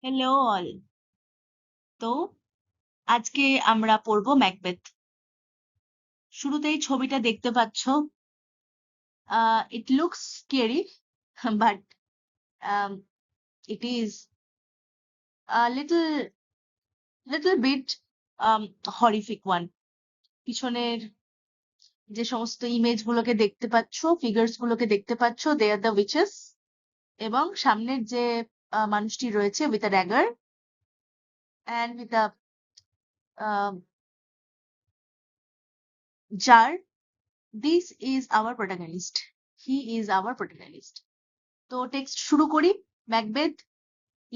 Hello all. তো আজকে আমরা পড়বো ম্যাকবেথ। শুরুতেই ছবিটা দেখতে পাচ্ছ। It looks scary but it is little little bit horrific one. পিছনের যে সমস্ত ইমেজ গুলোকে দেখতে পাচ্ছ, ফিগার্স গুলোকে দেখতে পাচ্ছ, দে আর দ্য উইচেস। এবং সামনের যে মানুষটি রয়েছে with a dagger and with a jar, this is our protagonist. He is our protagonist. তো টেক্সট শুরু করি। ম্যাকবেথ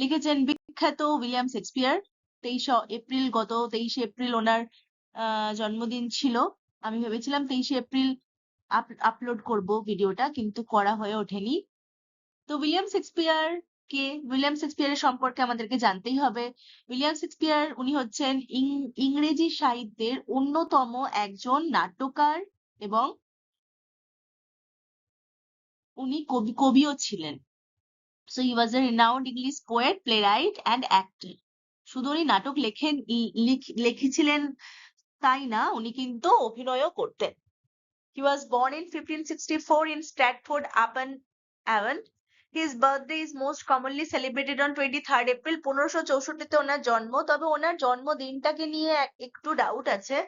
লিখেছেন বিখ্যাত উইলিয়াম শেক্সপিয়ার। 23শে এপ্রিল ওনার জন্মদিন ছিল। আমি ভেবেছিলাম 23শে এপ্রিল আপলোড করব ভিডিওটা, কিন্তু করা হয়ে ওঠেনি। তো উইলিয়াম শেক্সপিয়ারের সম্পর্কে আমাদেরকে জানতেই হবে। উইলিয়াম শেক্সপিয়ার উনি হচ্ছেন ইংরেজি সাহিত্যের অন্যতম একজন নাট্যকার এবং উনি কবিও ছিলেন। So he was a renowned English poet, playwright and actor. শুধু উনি নাটক লিখেছিলেন তাই না, উনি কিন্তু অভিনয়ও করতেন। He was born in 1564 in Stratford upon Avon. His birthday is most commonly celebrated on 23rd April. 1564-তে ওনার জন্ম। তবে ওনার জন্মদিনটাকে নিয়ে একটু ডাউট আছে।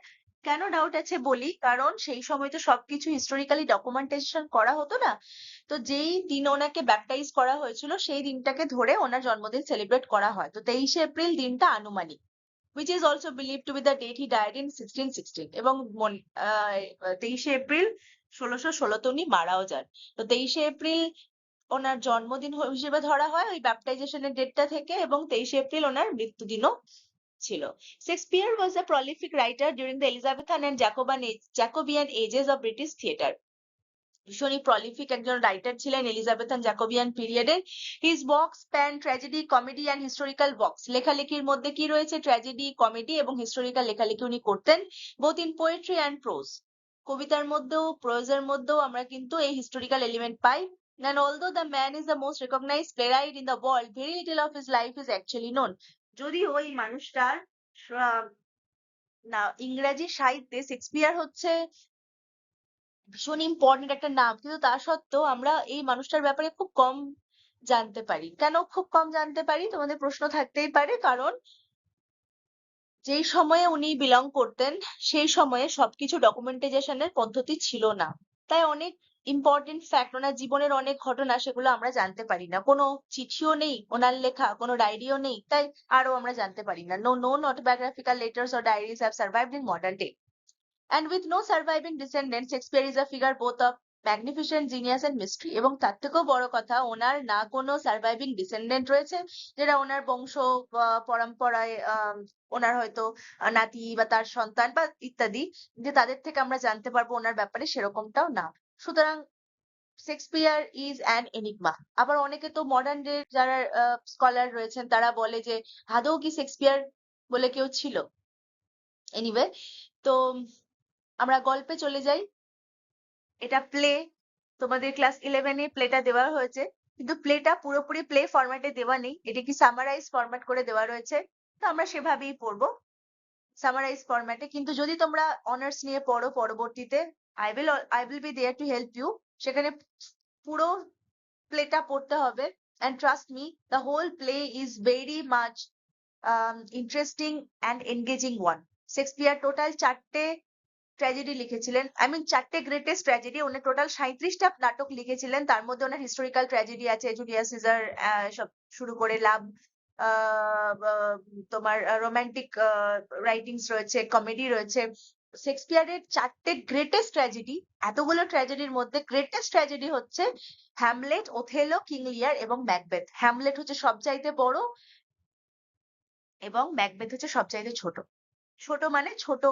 কেন ডাউট আছে বলি, কারণ সেই সময় তো সবকিছু হিস্টোরিক্যালি ডকুমেন্টেশন করা হতো না। তো যেই দিন ওনাকে ব্যাপটাইজ করা হয়েছিল সেই দিনটাকে ধরে ওনার জন্মদিন সেলিব্রেট করা হয়। তো 23শে এপ্রিল দিনটা আনুমানিক, which is also believed to be the date he died in 1616. এবং 23শে এপ্রিল 1616 উনি মারাও যান। তো 23শে এপ্রিল ওনার জন্মদিন হিসেবে ধরা হয় ওই ব্যাপটাইজেশনের ডেটটা থেকে, এবং 23শে এপ্রিল ওনার মৃত্যুদিনও ছিল। Shakespeare was a prolific writer during the Elizabethan and Jacobean ages of British theatre. ভীষণই প্রলিফিক একজন রাইটার ছিলেন এলিজাবেথান জ্যাকোবিয়ান পিরিয়ডের। His works span tragedy, comedy and historical works. লেখালেখির মধ্যে কি রয়েছে? ট্র্যাজেডি, কমেডি এবং হিস্টোরিক্যাল লেখালেখি উনি করতেন, both in poetry and pros. কবিতার মধ্যেও প্রোজের মধ্যেও আমরা কিন্তু এই historical element pi. And although the man is the most recognized playwright in the world, very little of his life is actually known. যদিও ওই মানুষটার না ইংরেজি সাহিত্যে শেক্সপিয়ার হচ্ছে ভীষণ ইম্পর্টেন্ট একটা নাম, কিন্তু তা সত্ত্বেও আমরা এই মানুষটার ব্যাপারে খুব কম জানতে পারি। কেন খুব কম জানতে পারি তোমাদের প্রশ্ন থাকতেই পারে, কারণ যেই সময়ে উনি বিলং করতেন সেই সময়ে সবকিছু ডকুমেন্টাইজেশনের পদ্ধতি ছিল না। তাই অনেক ইম্পর্টেন্ট ফ্যাক্ট, ওনার জীবনের অনেক ঘটনা, সেগুলো আমরা জানতে পারি না। কোনো চিঠিও নেই ওনার লেখা, কোনো ডায়েরিও নেই, তাই আরো আমরা জানতে পারি না। No known autobiographical letters or diaries have survived in modern day. And with no surviving descendants, Shakespeare is a figure both of magnificent genius and mystery. এবং তার থেকেও বড় কথা, ওনার না কোনো সার্ভাইভিং ডিসেন্ডেন্ট রয়েছে, যেটা ওনার বংশ পরম্পরায় ওনার হয়তো নাতি বা তার সন্তান বা ইত্যাদি, যে তাদের থেকে আমরা জানতে পারবো ওনার ব্যাপারে, সেরকমটাও না। সুতরাং শেক্সপিয়ার ইজ অ্যান এনিগমা। আবার অনেকে তো মডার্ন ডে যারা স্কলার রয়েছেন তারা বলে যে আদৌ কি শেক্সপিয়ার বলে কেউ ছিল। এনিওয়ে, তো আমরা গল্পে চলে যাই। এটা প্লে, তোমাদের ক্লাস 11-এ প্লেটা দেওয়া হয়েছে, কিন্তু প্লেটা পুরোপুরি প্লে ফরম্যাটে দেওয়া নেই, এটা কি সামারাইজ ফরম্যাট করে দেওয়া রয়েছে। তো আমরা সেভাবেই পড়বো, সামারাইজ ফরম্যাটে। কিন্তু যদি তোমরা অনার্স নিয়ে পড়ো পরবর্তীতে, I will be there to help you. সেখানে পুরো প্লেটা পড়তে হবে। and trust me, the whole play is very much interesting and engaging one. Shakespeare total 4টে ট্র্যাজেডি লিখেছিলেন। চারটে গ্রেটেস্ট ট্র্যাজেডি। উনি টোটাল 37টা নাটক লিখেছিলেন। তার মধ্যে ওনার হিস্টোরিক্যাল ট্র্যাজেডি আছে, জুলিয়াস সিজার সব শুরু করে লাভ, তোমার রোমান্টিক রাইটিংস রয়েছে, কমেডি রয়েছে। শেক্সপিয়ারের 4টে গ্রেটেস্ট ট্র্যাজেডি। এতগুলো ট্র্যাজেডির মধ্যে গ্রেটেস্ট ট্র্যাজেডি হচ্ছে হ্যামলেট, ওথেলো, কিং লিয়ার এবং ম্যাকবেথ। হ্যামলেট হচ্ছে সবচাইতে বড় এবং ম্যাকবেথ হচ্ছে সবচাইতে ছোট। ছোট মানে ছোট,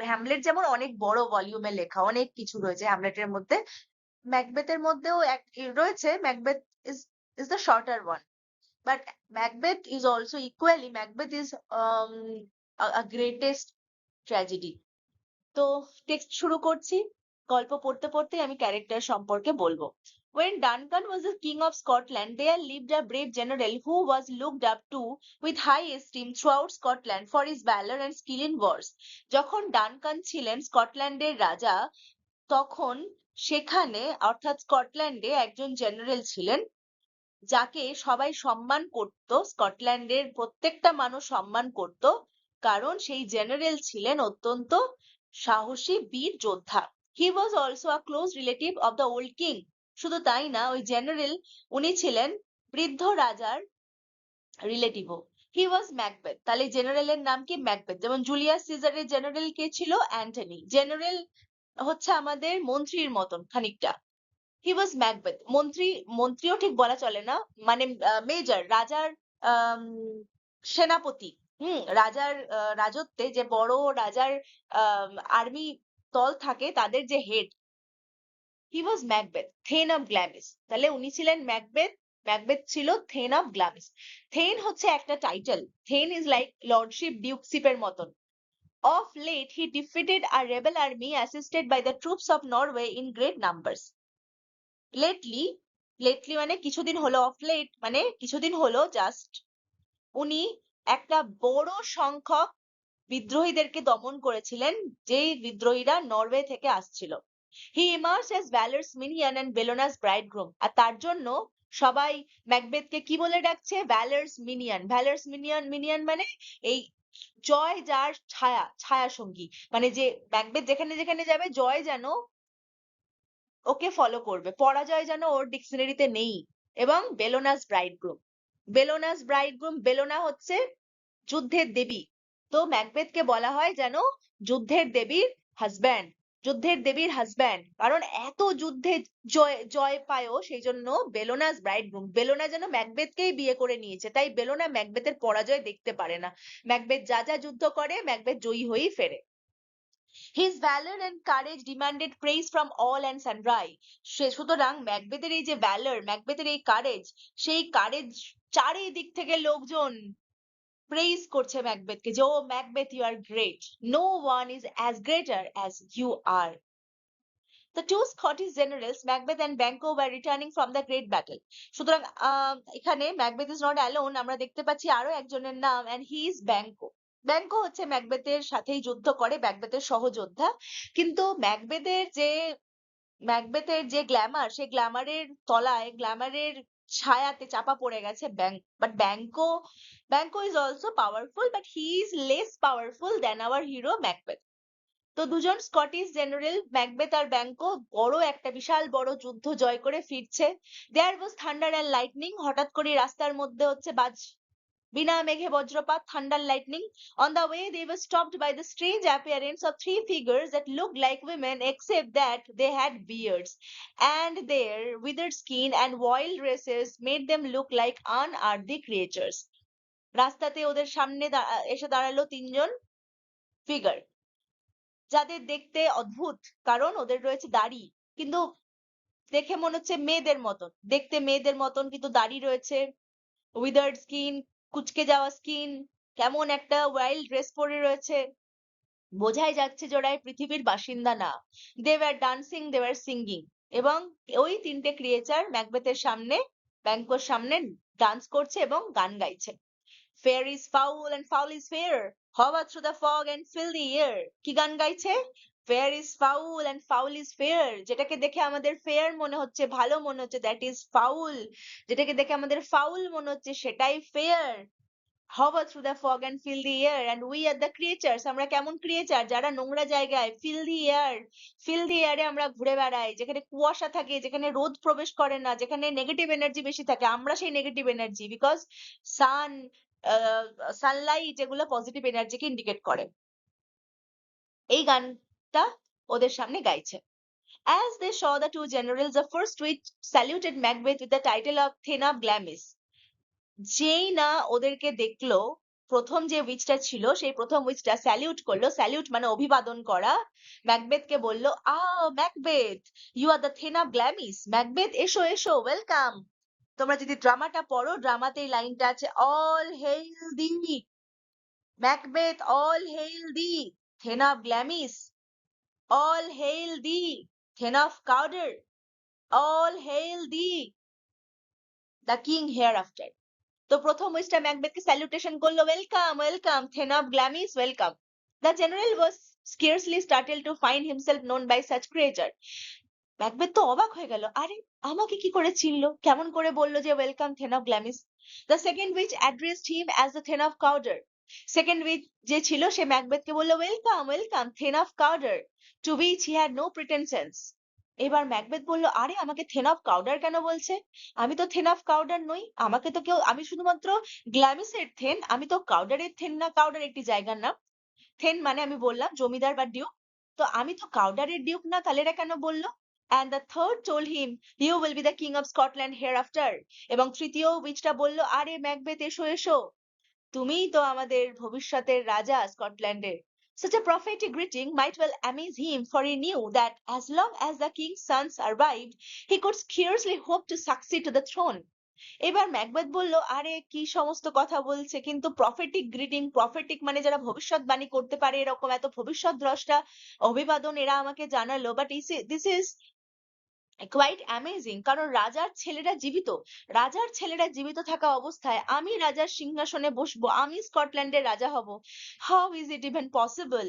হ্যামলেট যেমন অনেক বড় ভলিউমে লেখা, অনেক কিছু রয়েছে হ্যামলেটের মধ্যে, ম্যাকবেথের মধ্যেও রয়েছে। Macbeth is the shorter one, but Macbeth is also equally, Macbeth is a greatest tragedy. তো টেক্সট শুরু করছি। গল্প পড়তে পড়তে আমি ক্যারেক্টার সম্পর্কে বলবো। When Duncan was the king of Scotland, there lived a brave general who was looked up to with high esteem throughout Scotland for his valor and skill in wars. যখন Duncan ছিলেন স্কটল্যান্ডের রাজা, তখন সেখানে অর্থাৎ স্কটল্যান্ডে একজন জেনারেল ছিলেন যাকে সবাই সম্মান করত, স্কটল্যান্ডের প্রত্যেকটা মানুষ সম্মান করত, কারণ সেই জেনারেল ছিলেন অত্যন্ত সাহসী বীর যোদ্ধা। He was also a close relative of the old king. শুধু তাই না, ওই জেনারেল উনি ছিলেন বৃদ্ধ রাজার রিলেটিভও। হি ওয়াজ ম্যাকবেথ। তাহলে জেনারেলের নাম কি? ম্যাকবেথ। যেমন জুলিয়াস সিজারের জেনারেল কে ছিল? অ্যান্টনি। জেনারেল হচ্ছে আমাদের মন্ত্রীর মতন খানিকটা। হি ওয়াজ ম্যাকবেথ। মন্ত্রীও ঠিক বলা চলে না, মানে মেজর, রাজার আম, সেনাপতি। রাজার রাজত্বে যে বড় রাজার আর্মি দল থাকে তাদের যে head, he was Macbeth, thane of Glamis. তাহলে উনি ছিলেন ম্যাকবেথ, ম্যাকবেথ ছিল থেন অফ গ্ল্যামিস। থেন হচ্ছে একটা title. Thane is like lordship, ডিউকশিপের মতন। Of late, he defeated a rebel army assisted by the troops of Norway in great numbers. Lately, lately মানে কিছুদিন হলো, অফ লেট মানে কিছুদিন হলো জাস্ট, উনি একটা বড় সংখ্যক বিদ্রোহীদেরকে দমন করেছিলেন, যেই বিদ্রোহীরা নরওয়ে থেকে আসছিল। হি ইমার্জ এজ ভ্যালার্স মিনিয়ন এন্ড বেলোনাস ব্রাইডগ্রুম। আর তার জন্য সবাই ম্যাকবেথকে কি বলে ডাকছে? ভ্যালার্স মিনিয়ন। ভ্যালার্স মিনিয়ন, মিনিয়ন মানে এই জয় যার ছায়া, ছায়া সঙ্গী, মানে যে ম্যাকবেথ যেখানে যেখানে যাবে জয় যেন ওকে ফলো করবে, পরাজয় যেন ওর ডিকশনারিতে নেই। এবং বেলোনাস ব্রাইডগ্রুম, বেলোনাস ব্রাইডগ্রুম, বেলোনা হচ্ছে যুদ্ধের দেবী। তো ম্যাকবেথকে বলা হয় যেন যুদ্ধের দেবীর হাজব্যান্ড, যুদ্ধের দেবীর হাজব্যান্ড, কারণ এত যুদ্ধে জয় জয় পায়ও, সেই জন্য বেলোনাস ব্রাইডগ্রুম। বেলোনা যেন ম্যাকবেথকেই বিয়ে করে নিয়েছে, তাই বেলোনা ম্যাকবেথের পরাজয় দেখতে পারে না। ম্যাকবেথ যা যা যুদ্ধ করে ম্যাকবেথ জয়ী হয়েই ফেরে। His valor and courage demanded praise from all and sundry. সুতরাং ম্যাকবেথের এই যে ভ্যালর, ম্যাকবেথের এই কারেজ, সেই কারেজ চারিদিক থেকে লোকজন প্রেইজ করছে ম্যাকবেথকে, যে ও Macbeth, you are great, no one is as greater as you are. The two Scottish generals, Macbeth and Banquo, were returning from the great battle. সুতরাং এখানে ম্যাকবেথ ইজ নট অ্যালোন, আমরা দেখতে পাচ্ছি আরো একজনের নাম, and he is Banquo. Banquo হচ্ছে ম্যাকবেথের সাথেই যুদ্ধ করে, ম্যাকবেথের সহযোদ্ধা। কিন্তু ম্যাকবেথের যে গ্ল্যামার, সেই গ্ল্যামারের তলায়, গ্ল্যামারের ছায়াতে চাপা পড়ে গেছে but Banquo is also powerful, but he is less powerful than hour hero Macbeth. তো দুজন স্কটিশ জেনারেল ম্যাকবেথ আর ব্যাংকো বড় একটা বিশাল বড় যুদ্ধ জয় করে ফিরছে। দেয়ার ওয়াজ থান্ডার অ্যান্ড লাইটনিং। হঠাৎ করে রাস্তার মধ্যে হচ্ছে বিনা মেঘে বজ্রপাত, thunder lightning. On the way, they were stopped by the strange appearance of three figures that looked like women, except that they had beards, and their withered skin and wild races made them look like unearthly creatures. রাস্তাতে ওদের সামনে এসে দাঁড়ালো তিনজন figure, যাদের দেখতে অদ্ভুত, কারণ ওদের রয়েছে দাড়ি, কিন্তু দেখে মনে হচ্ছে মেয়েদের মতন, দেখতে মেয়েদের মতন, কিন্তু দাড়ি রয়েছে, উইদার্ড স্কিন, কুচকে যাওয়া স্কিন, কেমন একটা ওয়াইল্ড ড্রেস পরে রয়েছে, বোঝাই যাচ্ছে যে ওরা এই পৃথিবীর বাসিন্দা না। They were dancing, they were singing. এবং ওই তিনটে ক্রিয়েচার ম্যাকবেথের সামনে, ব্যাংকোর সামনে ডান্স করছে এবং গান গাইছে। Fair is foul and foul is fair. Hover through the fog and fill the air. কি গান গাইছে? Fair is foul and foul is fair. যেটাকে দেখে আমাদের ফেয়ার মনে হচ্ছে, ভালো মনে হচ্ছে, দ্যাট ইজ ফাউল। যেটাকে দেখে আমাদের ফাউল মনে হচ্ছে, সেটাই fair. Hover through the fog and fill the air, and we are the creatures. আমরা কেমন ক্রিয়েচার? যারা নোংরা জায়গায়, fill the air, fill the air এ আমরা ঘুরে বেড়াই, যেখানে কুয়াশা থাকে, যেখানে রোদ প্রবেশ করে না, যেখানে নেগেটিভ এনার্জি বেশি থাকে, আমরা সেই negative energy, because sun, sunlight, এগুলো পজিটিভ এনার্জিকে ইন্ডিকেট করে। এই গানটা ওদের সামনে গাইছে। As they saw the two generals, the first witch saluted Macbeth with the title of Thane of Glamis. যেই না ওদেরকে দেখলো, প্রথম যে উইচটা ছিল, সেই প্রথম উইচটা স্যালিউট করলো। স্যালিউট মানে অভিবাদন করা। ম্যাকবেথকে বললো, Macbeth, you are the thane of Glamis. Macbeth, এসো এসো, ওয়েলকাম। তোমরা যদি ড্রামাটা পড়ো, ড্রামাতে এই লাইনটা আছে, all hail the Macbeth, all hail the thane of Glamis, all hail the thane of Cawdor, all hail the king hereafter. তো প্রথম উইচটা ম্যাকবেথকে স্যালুটেশন করলো, welcome welcome thane of Glamis welcome. The general was scarcely startled to find himself known by such creature. ম্যাকবেথ তো অবাক হয়ে গেল, আরে আমাকে কি করে চিনলো, কেমন করে বললো যে welcome thane of Glamis. The second witch addressed him as the thane of Cawdor. Second witch যে ছিল সে ম্যাকবেথকে বললো welcome welcome thane of Cawdor, to which he had no pretensions. এবার ম্যাকবেথ বলল, আরে আমাকে থেন অফ কাউডার কেন বলছে, আমি তো থেন অফ কাউডার নই, আমাকে তো কেউ, আমি শুধুমাত্র গ্ল্যামিসের থেন, আমি তো কাউডারের থেন না। কাউডার একটি জায়গার নাম, থেন মানে আমি বললাম জমিদার বা ডিউক, তো আমি তো কাউডারের ডিউক না, তাহলে এরা কেন বললো। And the third told him you will be the king of Scotland hereafter. এবং তৃতীয় উইচটা বলল, আরে ম্যাকবেথ এসো এসো, তুমিই তো আমাদের ভবিষ্যতের রাজা স্কটল্যান্ডের। Such a prophetic greeting might well amaze him, for he knew that as long as the king's son survived, he could scarcely hope to succeed to the throne. এবার ম্যাকবেথ বলল, আরে কি সমস্ত কথা বলছে, কিন্তু প্রফেটিক গ্রিটিং, প্রফেটিক মানে যারা ভবিষ্যৎবাণী করতে পারে, এরকম এত ভবিষ্যৎ দ্রষ্টা অভিবাদন এরা আমাকে জানালো, but this is quite amazing, কারণ রাজার ছেলেরা জীবিত, রাজার ছেলেরা জীবিত থাকা অবস্থায় আমি রাজার সিংহাসনে বসবো, আমি স্কটল্যান্ডের রাজা হব। How is it even possible?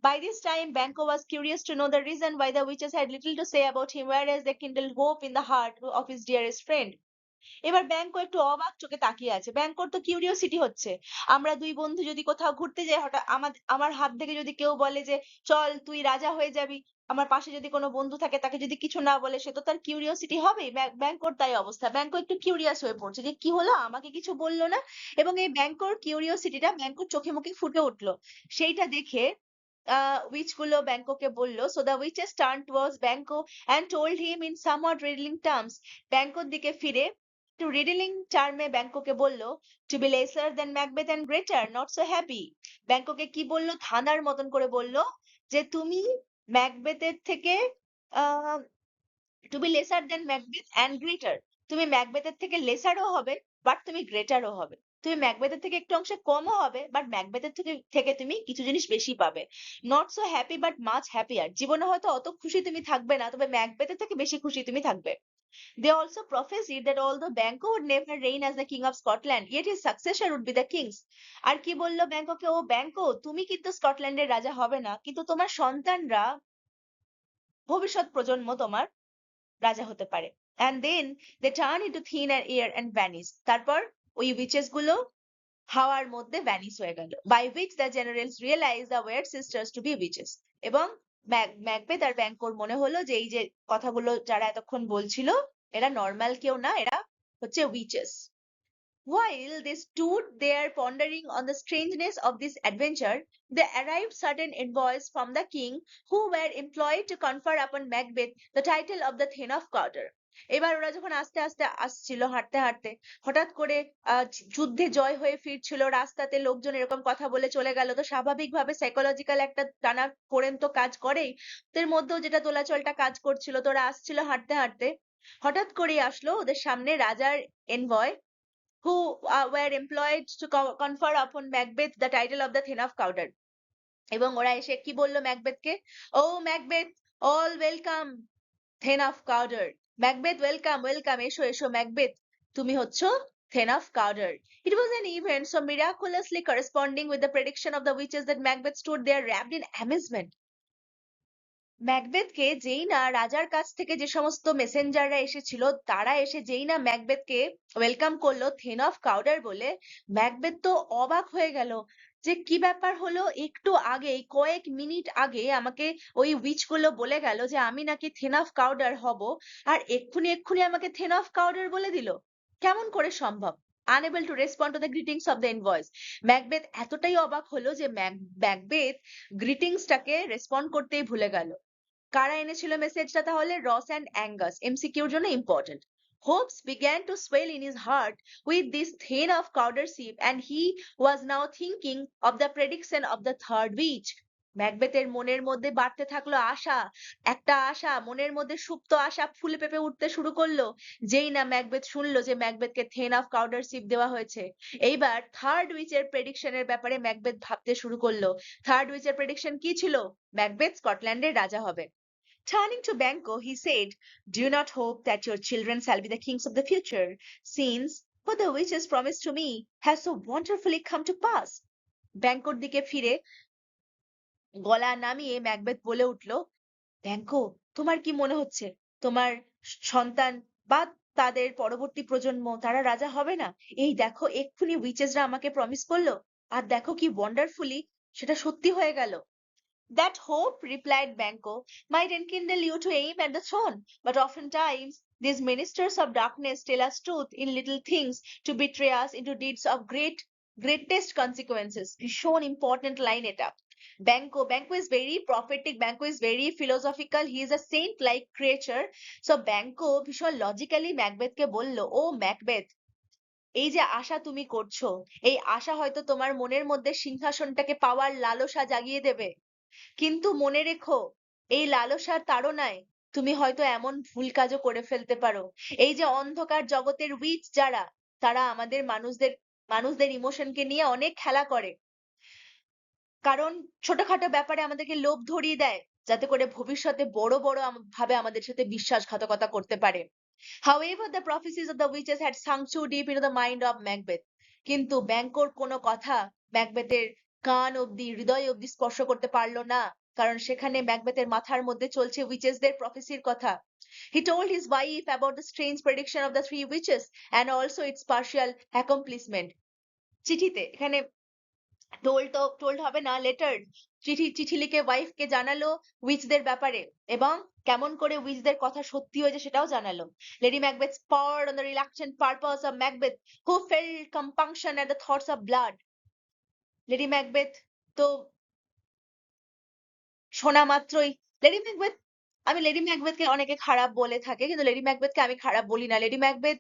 By this time, Banquo was curious to know the reason why the witches had little to say about him, whereas they kindled hope in the heart of his dearest friend. এবার Banquo একটু অবাক চোখে তাকিয়ে আছে, ব্যাংকোর তো curiosity হচ্ছে, আমরা দুই বন্ধু যদি কোথাও ঘুরতে যাই, হঠাৎ আমার হাত থেকে যদি কেউ বলে যে চল তুই রাজা হয়ে যাবি, আমার পাশে যদি কোনো বন্ধু থাকে তাকে যদি কিছু না বলে, সে তো তার কিউরিওসিটি হবেই। ব্যাংকোর তাই অবস্থা, ব্যাংকো একটু কিউরিয়াস হয়ে পড়ছে যে কি হলো, আমাকে কিছু বললো না। এবং এই ব্যাংকোর কিউরিওসিটিটা ব্যাংকোর চোখে মুখে ফুটে উঠলো, সেইটা দেখে উইচ গুলো ব্যাংকোকে বললো, so the witches turn towards Banquo and told him in somewhat riddling terms, ব্যাংকোর দিকে ফিরে একটু রিডলিং টার্মে ব্যাংকোকে বলল, to be lesser than Macbeth and greater, not so happy. ব্যাংকোকে কি বললো, ধাঁধার মতন করে বলল যে তুমি ম্যাকবেথের থেকে to be lesser than Macbeth and greater, তুমি ম্যাকবেথের থেকে লেসারও হবে, বাট তুমি গ্রেটারও হবে। তুমি ম্যাকবেথের থেকে একটু অংশে কমও হবে, বাট ম্যাকবেথের থেকে থেকে তুমি কিছু জিনিস বেশি পাবে। Not so happy but much happier, জীবনে হয়তো অত খুশি তুমি থাকবে না, তবে ম্যাকবেথের থেকে বেশি খুশি তুমি থাকবে। They also prophesied that although Banquo would never reign as the king of Scotland, yet his successor would be the king's. আর কি বললো ব্যাংকোকে, ও ব্যাংকো তুমি কিন্তু স্কটল্যান্ডের রাজা হবে না, কিন্তু তোমার সন্তানরা, ভবিষ্যৎ প্রজন্ম তোমার রাজা হতে পারে। And then they turn into thin air and vanish. তারপর ওই witches গুলো হাওয়ার মধ্যে ভ্যানিশ হয়ে গেল। By which the generals realized the weird sisters to be witches. এবং ম্যাকবেথ আর ব্যাংকোর মনে হলো যে এই যে কথাগুলো যারা এতক্ষণ বলছিল, এরা নর্মাল কেউ না, এরা হচ্ছে witches. While they stood there pondering on the strangeness of this adventure, there arrived certain envoys from the king who were employed to confer upon Macbeth the title of the Thane of Cawdor. এবার ওরা যখন আস্তে আস্তে আসছিল হাঁটতে হাঁটতে, হঠাৎ করে যুদ্ধে জয় হয়ে ফিরছিল, রাস্তাতে লোকজন এরকম কথা বলে চলে গেল, তো স্বাভাবিকভাবে সাইকোলজিক্যাল একটা টানা পোড়েন তো কাজ করেই, ওদের মধ্যেও যেটা দোলাচলটা কাজ করছিল, তো ওরা আসছিল হাঁটতে হাঁটতে, হঠাৎ করেই আসলো ওদের সামনে রাজার envoy who were employed to confer upon Macbeth the title of the Thane of Cawdor. এবং ওরা এসে কি বললো ম্যাকবেথকে, ও Macbeth, all welcome Thane of Cawdor. Macbeth welcome welcome, এসো এসো ম্যাকবেথ, তুমি হচ্ছ Thane of Cawdor. It was an event so miraculously corresponding with the prediction of the witches that Macbeth stood there wrapped in amazement. ম্যাকবেথকে যেই না রাজার কাছ থেকে যে সমস্ত মেসেঞ্জাররা এসেছিল, তারা এসে যেই না ম্যাকবেথকে ওয়েলকাম করলো থেন অফ কাউডার বলে, ম্যাকবেথ তো অবাক হয়ে গেল যে কি ব্যাপার হলো, একটু আগেই কয়েক মিনিট আগে আমাকে ওই উইচ গুলো বলে গেল যে আমি নাকি থেন অফ কাউডার হব, আর এক্ষুনি এক্ষুনি আমাকে থেন অফ কাউডার বলে দিল, কেমন করে সম্ভব? Unable to respond to the greetings of the envoys, Macbeth এতটাই অবাক হলো যে ম্যাকবেথ গ্রিটিংসটাকে রেসপন্ড করতেই ভুলে গেল। কারা এনেছিল মেসেজটা তাহলে? রস অ্যান্ড অ্যাঙ্গাস, এমসিকিউর জন্য important. Hopes began to swell in his heart with this Thane of Cawdorship, and he was now thinking of the prediction of the third witch. ম্যাকবেথের মনের মধ্যে বাড়তে থাকলো আশা, একটা আশা মনের মধ্যে সুপ্ত আশা ফুলে পেঁপে উঠতে শুরু করলো, যেই না ম্যাকবেথ শুনলো যে ম্যাকবেথকে থেন অফ কাউডারশিপ দেওয়া হয়েছে। এইবার থার্ড উইচের প্রেডিকশনের ব্যাপারে ম্যাকবেথ ভাবতে শুরু করলো। থার্ড উইচের প্রেডিকশন কি ছিল? ম্যাকবেথ স্কটল্যান্ডের রাজা হবে। Turning to Banquo, he said, "Do not hope that your children shall be the kings of the future, since what the witches promised to me has so wonderfully come to pass." ব্যাঙ্কোর দিকে ফিরে গলা নামিয়ে Macbeth বলে উঠল, ব্যাঙ্কো, তোমার কি মনে হচ্ছে তোমার সন্তান বা তাদের পরবর্তী প্রজন্ম তারা রাজা হবে না? এই দেখো এক্ষুনি উইচেসরা আমাকে প্রমিস করলো, আর দেখো কি ওয়ান্ডারফুলি সেটা সত্যি হয়ে গেল। That hope, replied Banquo, might enkindle you to aim at the throne, but oftentimes these ministers of darkness tell us truth in little things to betray us into deeds of greatest consequences. ভীষণ important line এটা। Banquo is very prophetic, Banquo is very philosophical, he is a saint-like creature. So Banquo ভীষণ logically ম্যাকবেথকে বলল, ও Macbeth, এই যে আশা তুমি করছো, এই আশা হয়তো তোমার মনের মধ্যে সিংহাসনটাকে পাওয়ার লালসা জাগিয়ে দেবে, কিন্তু মনে রেখো এই লালসার তাড়নায় তুমি হয়তো এমন ভুল কাজও করে ফেলতে পারো। এই যে অন্ধকার জগতের উইচ যারা, তারা আমাদের মানুষদের ইমোশনকে নিয়ে অনেক খেলা করে, কারণ ছোটখাটো ব্যাপারে আমাদেরকে লোভ ধরিয়ে দেয়, যাতে করে ভবিষ্যতে বড় বড় ভাবে আমাদের সাথে বিশ্বাসঘাতকতা করতে পারে। However, the prophecies of the witches had sunk too deep into the mind of Macbeth. কিন্তু ব্যাঙ্কোর কোনো কথা ম্যাকবেথের কান অব্দি, হৃদয় অব্দি স্পর্শ করতে পারলো না, কারণ সেখানে ম্যাকবেথের মাথার মধ্যে চলছে উইচেসদের প্রফেসির কথা। He told his wife about the strange prediction of the three witches and also its partial accomplishment. চিঠিতে, এখানে টোল্ড হবে না, লেটার্ড, চিঠি লিখে ওয়াইফকে জানালো উইচদের ব্যাপারে, এবং কেমন করে উইচদের কথা সত্যি হয়েছে সেটাও জানালো। Lady Macbeth poured on the reluctant purpose of Macbeth, who felt compunction at the thoughts of blood. Lady Macbeth তো শোনা মাত্রই, লেডি ম্যাকবেথ, আমি লেডি ম্যাকবেথকে অনেকে খারাপ বলে থাকে, কিন্তু লেডি ম্যাকবেথকে আমি খারাপ বলি না। লেডি ম্যাকবেথ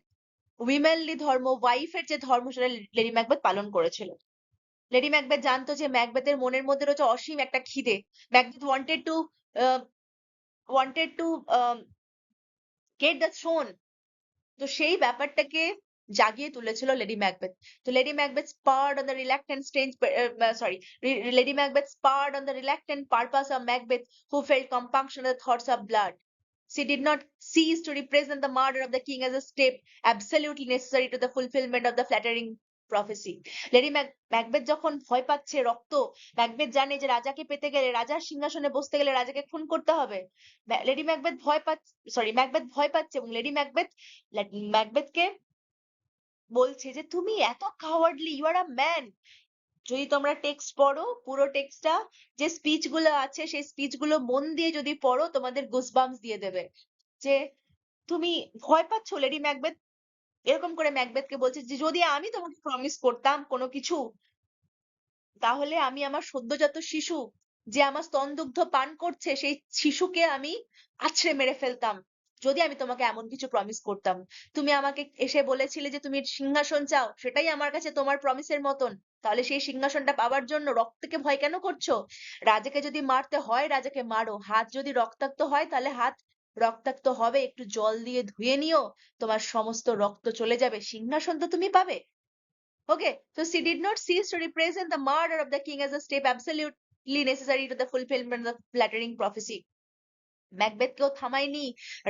উইমেনলি ধর্ম, ওয়াইফের যে ধর্ম, সেটা লেডি ম্যাকবেথ পালন করেছিল। লেডি ম্যাকবেথ জানতো যে ম্যাকবেথের মনের মধ্যে রয়েছে অসীম একটা খিদে। Macbeth wanted to get the throne. তো সেই ব্যাপারটাকে জাগিয়ে তুলেছিল লেডি ম্যাকবেথ। তো lady Macbeth spurred on the reluctant Lady Macbeth spurred on the reluctant purpose of Macbeth, who felt compunction at the thoughts of blood. She did not cease to represent the murder of the king as a step absolutely necessary to the fulfillment of the flattering prophecy. Lady Macbeth যখন ভয় পাচ্ছে রক্ত, Macbeth জানে যে রাজাকে পেতে গেলে, রাজার সিংহাসনে বসতে গেলে রাজাকে খুন করতে হবে। ম্যাকবেথ ভয় পাচ্ছে, এবং লেডি ম্যাকবেথকে বলছে যে তুমি এত cowardly, you are a man. যদি তোমরা টেক্সট পড়ো, পুরো টেক্সটটা, যে স্পিচ গুলো আছে সেই স্পিচ গুলো মন দিয়ে যদি পড়ো, তোমাদের গুজবাম্পস দিয়ে দেবে। যে তুমি ভয় পাচ্ছ লেডি ম্যাকবেথ, এরকম করে ম্যাকবেথকে বলছে যে যদি আমি তোমাকে প্রমিস করতাম কোনো কিছু, তাহলে আমি আমার সদ্যজাত শিশু, যে আমার স্তনদুগ্ধ পান করছে, সেই শিশুকে আমি আছড়ে মেরে ফেলতাম, যদি আমি তোমাকে এমন কিছু প্রমিস করতাম। তুমি আমাকে এসে বলেছিলে যে তুমি সিংহাসন চাও, সেটাই আমার কাছে তোমার প্রমিসের মতন। তাহলে সেই সিংহাসনটা পাওয়ার জন্য রক্তকে ভয় কেন করছো? রাজাকে যদি মারতে হয় রাজাকে মারো, হাত যদি রক্তাক্ত হয় তাহলে হাত রক্তাক্ত হবে, একটু জল দিয়ে ধুয়ে নিও, তোমার সমস্ত রক্ত চলে যাবে, সিংহাসন তো তুমি পাবে। Okay, so she did not cease to represent the murder of the king as a step absolutely necessary to the fulfillment of the flattering prophecy. ম্যাকবেথকেও থামায়নি,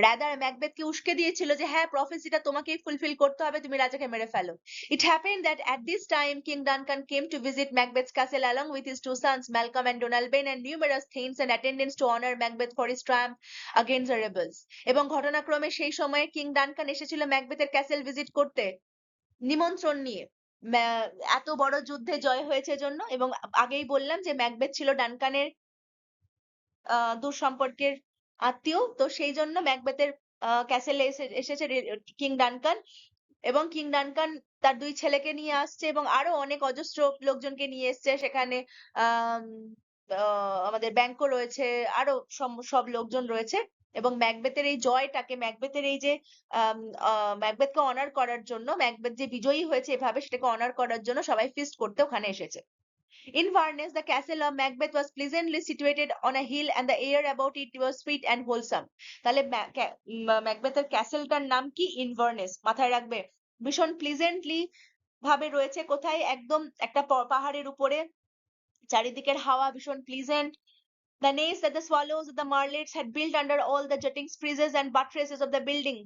রাদার ম্যাকবেথকে উস্কে দিয়েছিল যে হ্যাঁ, প্রফেসিটা তোমাকেই ফুলফিল করতে হবে, তুমি রাজাকে মেরে ফেলো। It happened that at this time King Duncan came to visit Macbeth's castle along with his two sons Malcolm and Donalbain and numerous thanes and attendants to honor Macbeth for his triumph against the rebels. এবং ঘটনাক্রমে সেই সময়ে king Duncan এসেছিল ম্যাকবেথের castle visit করতে নিমন্ত্রণ নিয়ে, এত বড় যুদ্ধে জয় হয়েছে জন্য। এবং আগেই বললাম যে ম্যাকবেথ ছিল ডানকানের দূর সম্পর্কের আত্মীয়, তো সেই জন্য ম্যাকবেথের ক্যাসেলে এসেছে কিং ডানকান, এবং কিং ডানকান তার দুই ছেলেকে নিয়ে আসছে এবং আরো অনেক অজস্র লোকজনকে নিয়ে এসছে সেখানে। আহ আমাদের ব্যাংকও রয়েছে, আরো সব লোকজন রয়েছে, এবং ম্যাকবেথের এই জয়টাকে, ম্যাকবেথের এই যে ম্যাকবেথকে অনার করার জন্য, ম্যাকবেথ যে বিজয়ী হয়েছে এভাবে সেটাকে অনার করার জন্য সবাই ফিস্ট করতে ওখানে এসেছে। Inverness, the castle of Macbeth was pleasantly situated on a hill and the air about it was sweet and wholesome. তাহলে ম্যাকবেথের ক্যাসেলটার নাম কি? ইনভারনেস। মাথায় রাখবে, ভীষণ প্লিজেন্টলি ভাবে রয়েছে কোথায়? একদম একটা পাহাড়ের উপরে, চারিদিকের হাওয়া ভীষণ pleasant, The nest that the swallows of the martlets had built under all the jutting friezes and buttresses of the building.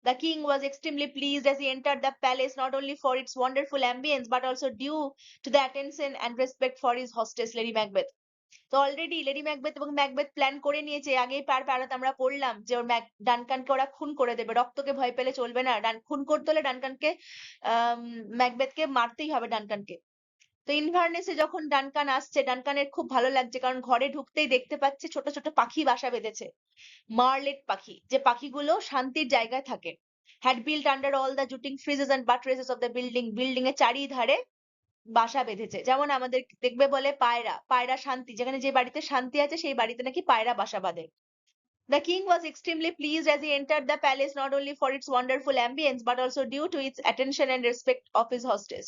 The king was extremely pleased as he entered the palace, not only for its wonderful ambience, but also due to the attention and respect for his hostess, Lady Macbeth. তো already lady Macbeth এবং Macbeth plan করে নিয়েছে, আগেই প্যারাতে আমরা পড়লাম যে ওর ডানকানকে ওরা খুন করে দেবে, রক্তকে ভয় পেলে চলবে না, খুন করতে হলে ডানকানকে ম্যাকবেথকে মারতেই হবে ডানকানকে। তো ইনভারনেসে যখন ডানকান আসছে, ডানকানের খুব ভালো লাগছে, কারণ ঘরে ঢুকতেই দেখতে পাচ্ছে ছোট ছোট পাখি বাসা বেঁধেছে, মার্লেট পাখি, যে পাখিগুলো শান্তির জায়গায় থাকে। Had built under all the jutting friezes and buttresses of the building, building এর চারিধারে বাসা বেঁধেছে। যেমন আমাদের দেখবে বলে পায়রা, পায়রা শান্তি, যেখানে যে বাড়িতে শান্তি আছে সেই বাড়িতে নাকি পায়রা বাসা বাঁধে। The king was extremely pleased as he entered the palace, not only for its wonderful ambience but also due to its attention and respect of his hostess.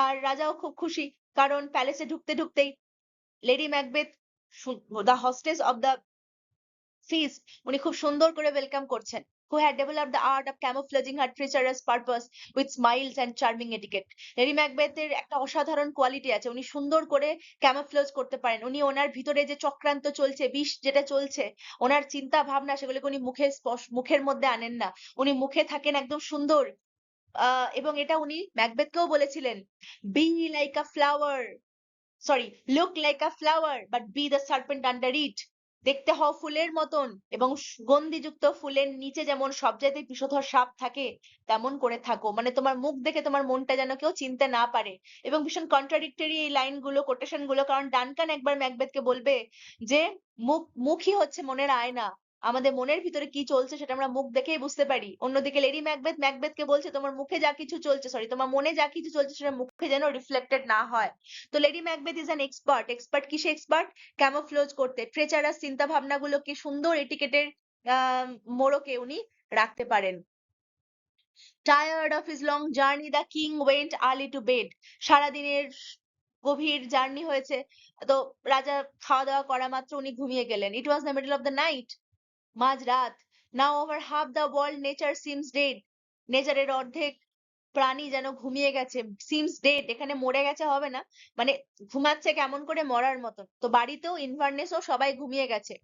আর রাজাও খুব খুশি, কারণ প্যালেসে ঢুকতে ঢুকতেই lady Macbeth, the hostess of the feast, উনি খুব সুন্দর করে ওয়েলকাম করছেন, who had developed the art of camouflaging her treacherous purpose with smiles and charming etiquette. Lady ম্যাকবেথের একটা অসাধারণ কোয়ালিটি আছে, উনি সুন্দর করে ক্যামোফ্লেজ করতে পারেন। উনি ওনার ভিতরে যে চক্রান্ত চলছে, বিষ যেটা চলছে, ওনার চিন্তা ভাবনা, সেগুলোকে উনি মুখের মধ্যে আনেন না, উনি মুখে থাকেন একদম সুন্দর। এবং এটা উনি ম্যাকবেথকেও বলেছিলেন, be like a flower, sorry, look like a flower but B the serpent under ইট। দেখতে হও ফুলের মতন, এবং গন্ধিযুক্ত ফুলের নিচে যেমন সবচাইতে বিষধর সাপ থাকে তেমন করে থাকো, মানে তোমার মুখ দেখে তোমার মনটা যেন কেউ চিনতে না পারে। এবং ভীষণ কন্ট্রাডিক্টরি এই লাইনগুলো, কোটেশন গুলো, কারণ ডানকান একবার ম্যাকবেথকে বলবে যে মুখই হচ্ছে মনের আয়না, আমাদের মনের ভিতরে কি চলছে সেটা আমরা মুখ দেখেই বুঝতে পারি। অন্যদিকে লেডি ম্যাকবেথ ম্যাকবেথকে বলছে তোমার মুখে যা কিছু চলছে, সরি, তোমার মনে যা কিছু চলছে সেটা মুখে যেন রিফ্লেক্টেড না হয়। তো lady Macbeth is an expert. Expert কিসে এক্সপার্ট? ক্যামোফ্লোজ করতে, ট্রেচারাস চিন্তা ভাবনাগুলোকে সুন্দর এটিকেটের মোড়কে উনি রাখতে পারেন। Tired of his long journey the king went early to bed. সারাদিনের গভীর জার্নি হয়েছে, তো রাজা খাওয়া দাওয়া করা মাত্র উনি ঘুমিয়ে গেলেন। It was the middle of the night, মাঝরাত। Now over half the world nature seems dead. নেচারের অর্ধেক প্রাণী যেন ঘুমিয়ে গেছে। সিমস ডেড, এখানে মরে গেছে হবে না, মানে ঘুমাচ্ছে কেমন করে মরার মতন। তো বাড়িতেও ইনভারনেসও সবাই ঘুমিয়ে গেছে।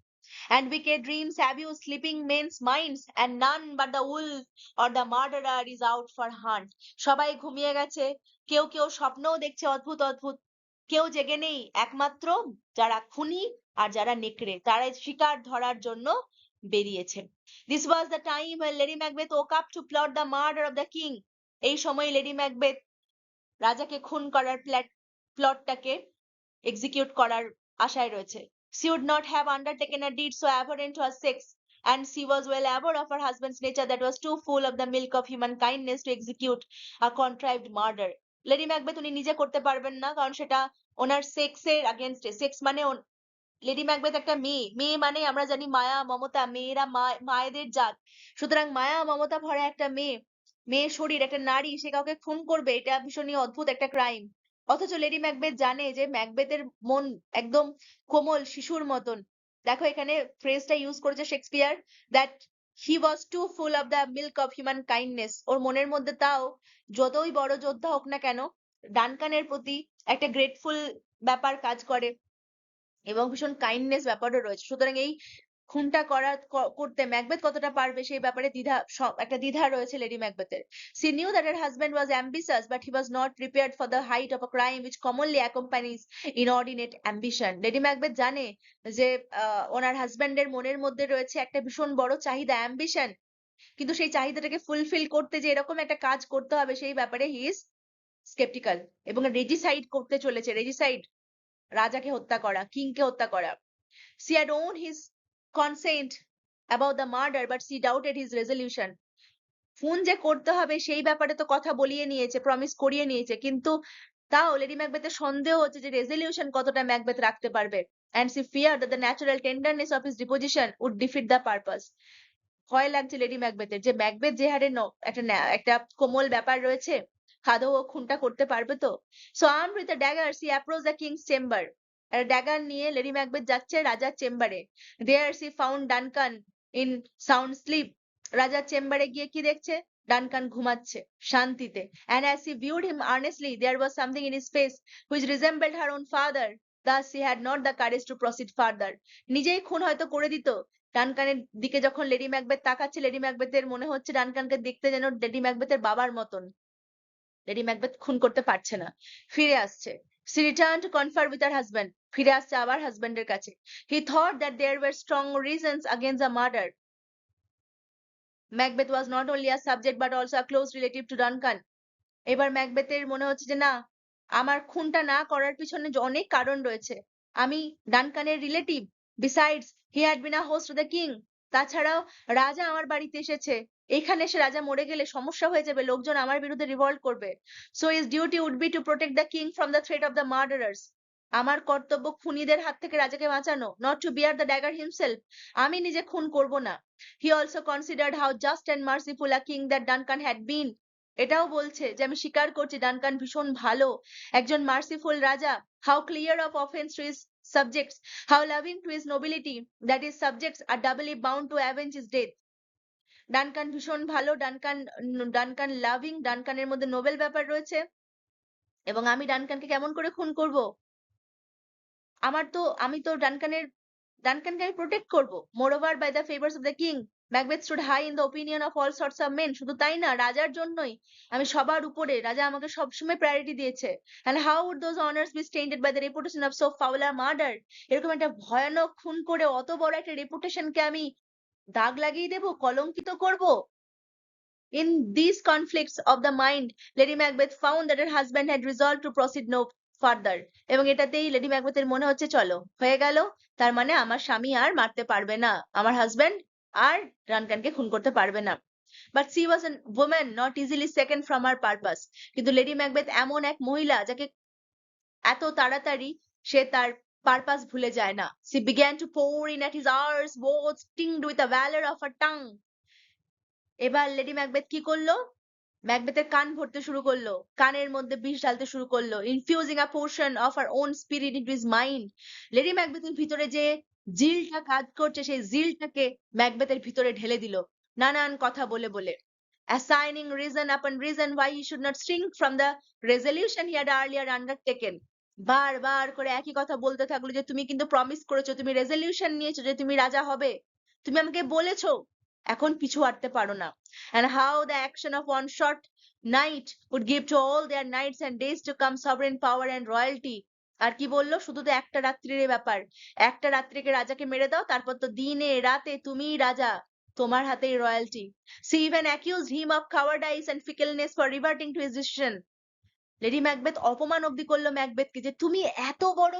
And wicked dreams have you sleeping men's minds, and none but the wolf or the murderer is out for hunt. সবাই ঘুমিয়ে গেছে, কেউ কেউ স্বপ্নও দেখছে অদ্ভুত অদ্ভুত, কেউ জেগে নেই, একমাত্র যারা খুনি আর যারা নেকড়ে, তারাই শিকার ধরার জন্য বেরিয়েছে। This was the time when Lady Macbeth woke up to plot the murder of the king. এই সময় লেডি ম্যাকবেথ রাজাকে খুন করার প্লটটাকে এক্সিকিউট করার আশায় রয়েছে। She would not have undertaken a deed so abhorrent to her sex, and she was well aware of her husband's nature that was too full of the milk of human kindness to execute a contrived murder. Lady Macbeth উনি নিজে করতে পারবেন না, কারণ সেটা ওনার সেক্সের আগেনস্টে। Sex মানে lady Macbeth একটা মেয়ে, মেয়ে মানে আমরা জানি মায়া মমতা, মেয়েরা মায়েদের জাত, সুতরাং মায়া মমতা ভরা একটা মেয়ে, মেয়ে শরীর, একটা নারী, সে কাউকে খুন করবে, এটা ভীষণই অদ্ভুত একটা ক্রাইম। অথচ লেডি ম্যাকবেথ জানে যে ম্যাকবেথের মন একদম কোমল শিশুর মতন। দেখো এখানে ফ্রেজটা ইউজ করেছে Shakespeare, that he was too full of the milk of human kindness. ওর মনের মধ্যে তাও যতই বড় যোদ্ধা হোক না কেন, ডানকানের প্রতি একটা গ্রেটফুল ব্যাপার কাজ করে, এবং ভীষণ কাইন্ডনেস ব্যাপারও রয়েছে। সুতরাং এই খুনটা করতে ম্যাকবেথ কতটা পারবে সেই ব্যাপারে একটা দ্বিধা রয়েছে lady ম্যাকবেথের। She knew that her husband was ambitious, but he was not prepared for the height of a crime which commonly accompanies inordinate ambition. Lady Macbeth জানে যে ওনার হাজবেন্ডের মনের মধ্যে রয়েছে একটা ভীষণ বড় চাহিদা, অ্যাম্বিশন, কিন্তু সেই চাহিদাটাকে ফুলফিল করতে যে এরকম একটা কাজ করতে হবে সেই ব্যাপারে হি ইজ স্কেপটিক্যাল, এবং রেজিসাইড করতে চলেছে। রেজিসাইড, রাজাকে হত্যা করা, কিংকে হত্যা করা। She had owned his consent about the murder, but she doubted his resolution. খুন যে করতে হবে সেই ব্যাপারে তো কথা বলিয়ে নিয়েছে, প্রমিস করিয়ে নিয়েছে, কিন্তু তাও লেডি ম্যাকবেথের সন্দেহ হচ্ছে যে রেজলিউশন কতটা ম্যাকবেথ রাখতে পারবে। And she feared that the natural tenderness of his disposition would defeat the purpose. ভয় লাগছে লেডি ম্যাকবেথের যে ম্যাকবেথ যে হারে একটা কোমল ব্যাপার রয়েছে, আদৌ ও খুনটা করতে পারবে তো। So armed with a dagger, she approached the king's chamber. Dagger নিয়ে লেডি ম্যাকবেথ যাচ্ছে রাজার চেম্বারে। There she found Duncan in sound sleep. রাজার চেম্বারে গিয়ে কি দেখছে? ডানকান ঘুমাচ্ছে শান্তিতে। And as she viewed him earnestly, there was something in his face which resembled her own father. Thus he had not the courage to proceed further. নিজেই খুন হয়তো করে দিত। ডানকানের দিকে যখন লেডি ম্যাকবেথ তাকাচ্ছে, লেডি ম্যাকবেথের মনে হচ্ছে ডানকানকে দেখতে যেন লেডি ম্যাকবেথের বাবার মতন। লেডি ম্যাকবেথ খুন করতে পারছে না। ফিরে আসছে। She returned to confer with her husband. ফিরে আসছে আবার হাজবেন্ডের কাছে। He thought that there were strong reasons against the murder. Macbeth was not only a subject but also a close relative to Duncan. এবার ম্যাকবেথের মনে হচ্ছে যে না, আমার খুনটা না করার পিছনে যে অনেক কারণ রয়েছে। আমি ডানকানের relative. Besides he had been a host to the king. তাছাড়াও রাজা আমার বাড়িতে এসেছে। এখানে এসে রাজা মরে গেলে সমস্যা হয়ে যাবে, লোকজন আমার বিরুদ্ধে রিভল্ট করবে। So his duty would be to protect the king from the threat of the murderers. আমার কর্তব্য খুনিদের হাত থেকে রাজাকে বাঁচানো, not to bear the dagger himself. আমি নিজে খুন করব না। He also considered how just and merciful a king that Duncan had been. এটাও বলছে যে আমি স্বীকার করছি ডানকান ভীষণ ভালো একজন মার্সিফুল রাজা। How clear of offence to his subjects, how loving to his nobility that his subjects are doubly bound to avenge his death. Duncan ভীষণ ভালো, ডানকান লাভিং, ডানকানের মধ্যে নোবেল ব্যাপার রয়েছে। এবং আমি ডানকানকে কেমন করে খুন করব? আমি তো ডানকানকে আমি প্রোটেক্ট করব। Moreover by the favours of the king Macbeth stood high in the opinion of all sorts of men. শুধু তাই না, রাজার জন্যই আমি সবার উপরে, রাজা আমাকে সবসময় প্রায়োরিটি দিয়েছে। And how would those honours be stained by the reputation of so foul a murder. এরকম একটা ভয়ানক খুন করে অত বড় একটা রেপুটেশনকে আমি দাগ লাগিয়ে দেব, কলঙ্কিত করব। In these conflicts of the mind, Lady Macbeth found that her husband had resolved to proceed no further. এবং এটাতেই লেডি ম্যাকবেথের মনে হচ্ছে চলো হয়ে গেল, তার মানে আমার স্বামী আর মারতে পারবে না, আমার হাজবেন্ড আর ডানকানকে খুন করতে পারবে না। But C was A woman not easily second from her purpose. কিন্তু লেডি ম্যাকবেথ এমন এক মহিলা যাকে এত তাড়াতাড়ি সে তার পারপাস ভুলে যায় না। She began to pour in at his hours, words tinged with the valor of her tongue. এবার লেডি ম্যাকবেথ কি করলো? ম্যাকবেথের কান ভরতে শুরু করলো, কানের মধ্যে বিষ ঢালতে শুরু করলো। Infusing a portion of her own spirit into his mind. Lady ম্যাকবেথের ভিতরে যে জিলটা কাজ করছে সেই জিলটাকে ম্যাকবেথের ভিতরে ঢেলে দিল নানান কথা বলে বলে। Assigning reason upon reason why he should not shrink from the resolution he had earlier undertaken. বারবার করে একই কথা বলতে থাকলো যে তুমি কিন্তু প্রমিস করেছো, তুমি রেজলিউশন নিয়েছো যে তুমি রাজা হবে, তুমি আমাকে বলেছো, এখন পিছু হাঁটতে পারো না। And how the action of one short night would give to all their nights and days to come sovereign power and royalty. আর কি বললো? শুধু তো একটা রাত্রির ব্যাপার, একটা রাত্রিকে রাজাকে মেরে দাও, তারপর তো দিনে রাতে তুমিই রাজা, তোমার হাতেই royalty. She even accused him of cowardice and fickleness for reverting to his decision. Lady Macbeth অপমান অব্দি করলো ম্যাকবেথকে যে তুমি এত বড়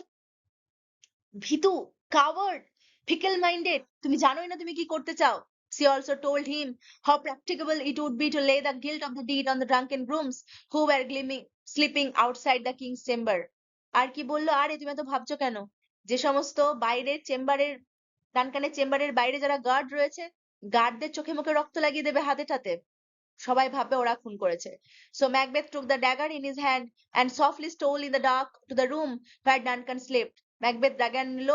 ভীতু, কাওয়ার্ড, ফিকেল মাইন্ডেড, তুমি জানোই না তুমি কি করতে চাও। She also told him how practicable it would be to lay the guilt of the deed on the drunken grooms who were sleeping outside the king's chamber. আর কি বললো? আরে তুমি এত ভাবছো কেন? যে সমস্ত বাইরের চেম্বারের, ডানকানের চেম্বারের বাইরে যারা গার্ড রয়েছে, গার্ডদের চোখে মুখে রক্ত লাগিয়ে দেবে হাতে টাতে, সবাই ভাববে ওরা খুন করেছে। So Macbeth took the dagger in his hand and softly stole in the dark to the room where Duncan slept. Macbeth dagger নিল,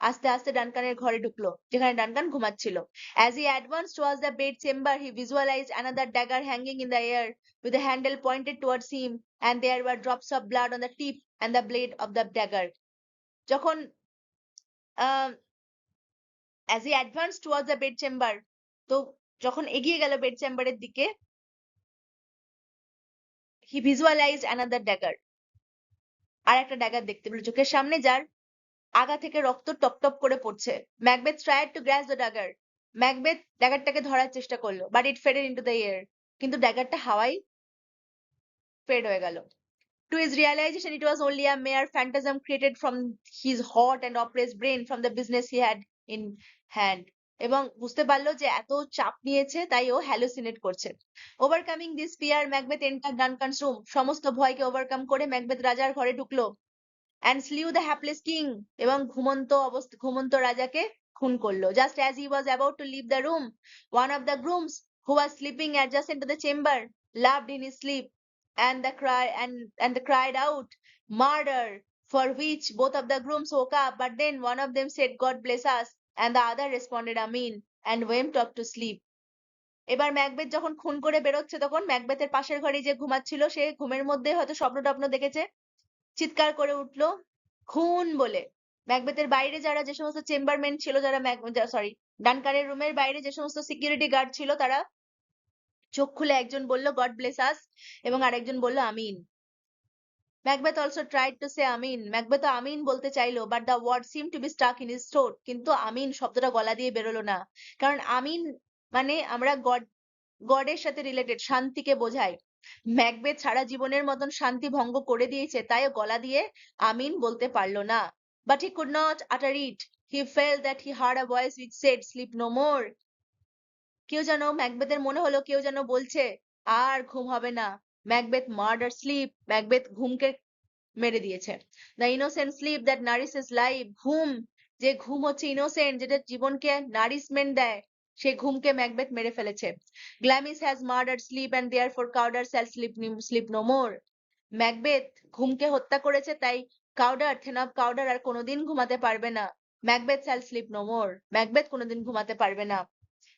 আস্তে আস্তে ডানকানের ঘরে ঢুকলো যেখানে ডানকান ঘুমাচ্ছিল। As he advanced towards the bed chamber, he visualized another dagger hanging in the air with the handle pointed towards him, and there were drops of blood on the tip and the blade of the dagger. যখন as he advanced towards the bed chamber, তো যখন এগিয়ে গেল bed চেম্বারের দিকে, he visualized another dagger. আর একটা dagger দেখতে পেল চোখের সামনে, যার আগা থেকে রক্ত টপটপ করে পড়ছে। Macbeth tried to grasp the dagger. Macbeth ড্যাগারটাকে ধরার চেষ্টা করলো, but it faded into the air. কিন্তু ড্যাগারটা হাওয়ায় ফেড হয়ে গেল। To his realization, it was only a mere phantasm created from his hot and oppressed brain from the business he had in hand. এবং বুঝতে পারলো যে এত চাপ নিয়েছে তাই ও হ্যালুসিনেট করছে। Overcoming this fear, Macbeth enter Duncan's room. সমস্ত ভয়কে ওভারকাম করে ম্যাকবেথ রাজার ঘরে ঢুকলো। and slew the hapless king, এবং ঘুমন্ত রাজাকে খুন করলো। Just as he was about to leave the room, one of the grooms who was sleeping adjacent to the chamber laughed in his sleep, and the cried out murder, for which both of the grooms woke up, but then one of them said God bless us, and the other responded amen, and went off to sleep. এবার Macbeth যখন খুন করে বেরোচ্ছে তখন ম্যাকবেথের পাশের ঘরে যে ঘুমাচ্ছিল সে ঘুমের মধ্যে হয়তো স্বপ্ন টপ্ন দেখেছে, চিৎকার করে উঠলো খুন বলে। ম্যাকবেথের বাইরে যারা যে সমস্ত চেম্বারমেন ছিল, যারা সরি, ডানকানের রুমের বাইরে যে সমস্ত সিকিউরিটি গার্ড ছিল, তারা চোখ খুলে একজন বলল গড ব্লেস আস এবং আরেকজন বলল আমিন। Macbeth also tried to say amen. Macbeth আমিন বলতে চাইলো, but the word seem to be stuck in his throat. কিন্তু আমিন শব্দটা গলা দিয়ে বেরোলো না, কারণ আমিন মানে আমরা গডের সাথে রিলেটেড, শান্তিকে বোঝায়। ম্যাকবেথ সারা জীবনের মতন শান্তি ভঙ্গ করে দিয়েছে, তাই ও গলা দিয়ে আমিন বলতে পারলো না। But he could not utter it. He felt that he heard a voice which said sleep no more. কেউ যেন, ম্যাকবেথের মনে হলো কেউ যেন বলছে আর ঘুম হবে না। Macbeth murder sleep. ম্যাকবেথ ঘুমকে মেরে দিয়েছে। The innocent sleep that nourishes life. ঘুম, যে ঘুম হচ্ছে ইনোসেন্ট, যেটা জীবনকে নারিশমেন্ট দেয়, সেই ঘুমকে ম্যাকবেথ মেরে ফেলেছে। Glamis has murder sleep and therefore Cawdor shall sleep no more. Macbeth ঘুমকে হত্যা করেছে, তাই কাউডার, থেন অফ কাউডার আর কোনোদিন ঘুমাতে পারবে না। Macbeth shall sleep no more. Macbeth কোনোদিন ঘুমাতে পারবে না।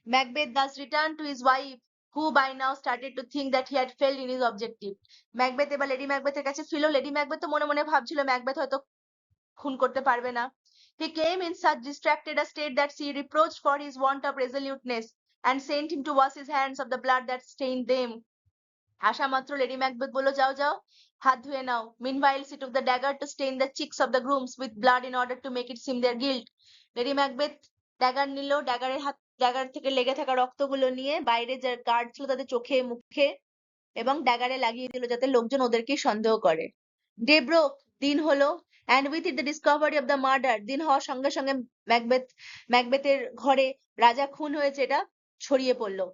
Macbeth thus returned to his wife, who by now started to think that he had failed in his objective. Macbeth এবার লেডি ম্যাকবেথের কাছে ফিরল। লেডি ম্যাকবেথ তো মনে মনে ভাবছিল ম্যাকবেথ হয়তো খুন করতে পারবে না। He came in such distracted a state that she reproached for his want of resoluteness and sent him to wash his hands of the blood that stained them. আসা মাত্র লেডি ম্যাকবেথ বলল, যাও যাও, হাত ধুয়ে নাও। Meanwhile she took the dagger to stain the cheeks of the grooms with blood in order to make it seem their guilt. Lady Macbeth dagger নিল, dagger থেকে লেগে থাকা রক্তগুলো নিয়ে বাইরে যে গার্ড ছিল তাদের চোখে মুখে এবং ড্যাগারে লাগিয়ে দিল, যাতে লোকজন ওদেরকেই সন্দেহ করে। ডে ব্রোক, দিন হলো, and with it the discovery of the murder. দিন হওয়ার সঙ্গে সঙ্গে ম্যাকবেথের ঘরে রাজা খুন হয়েছে এটা ছড়িয়ে পড়লো।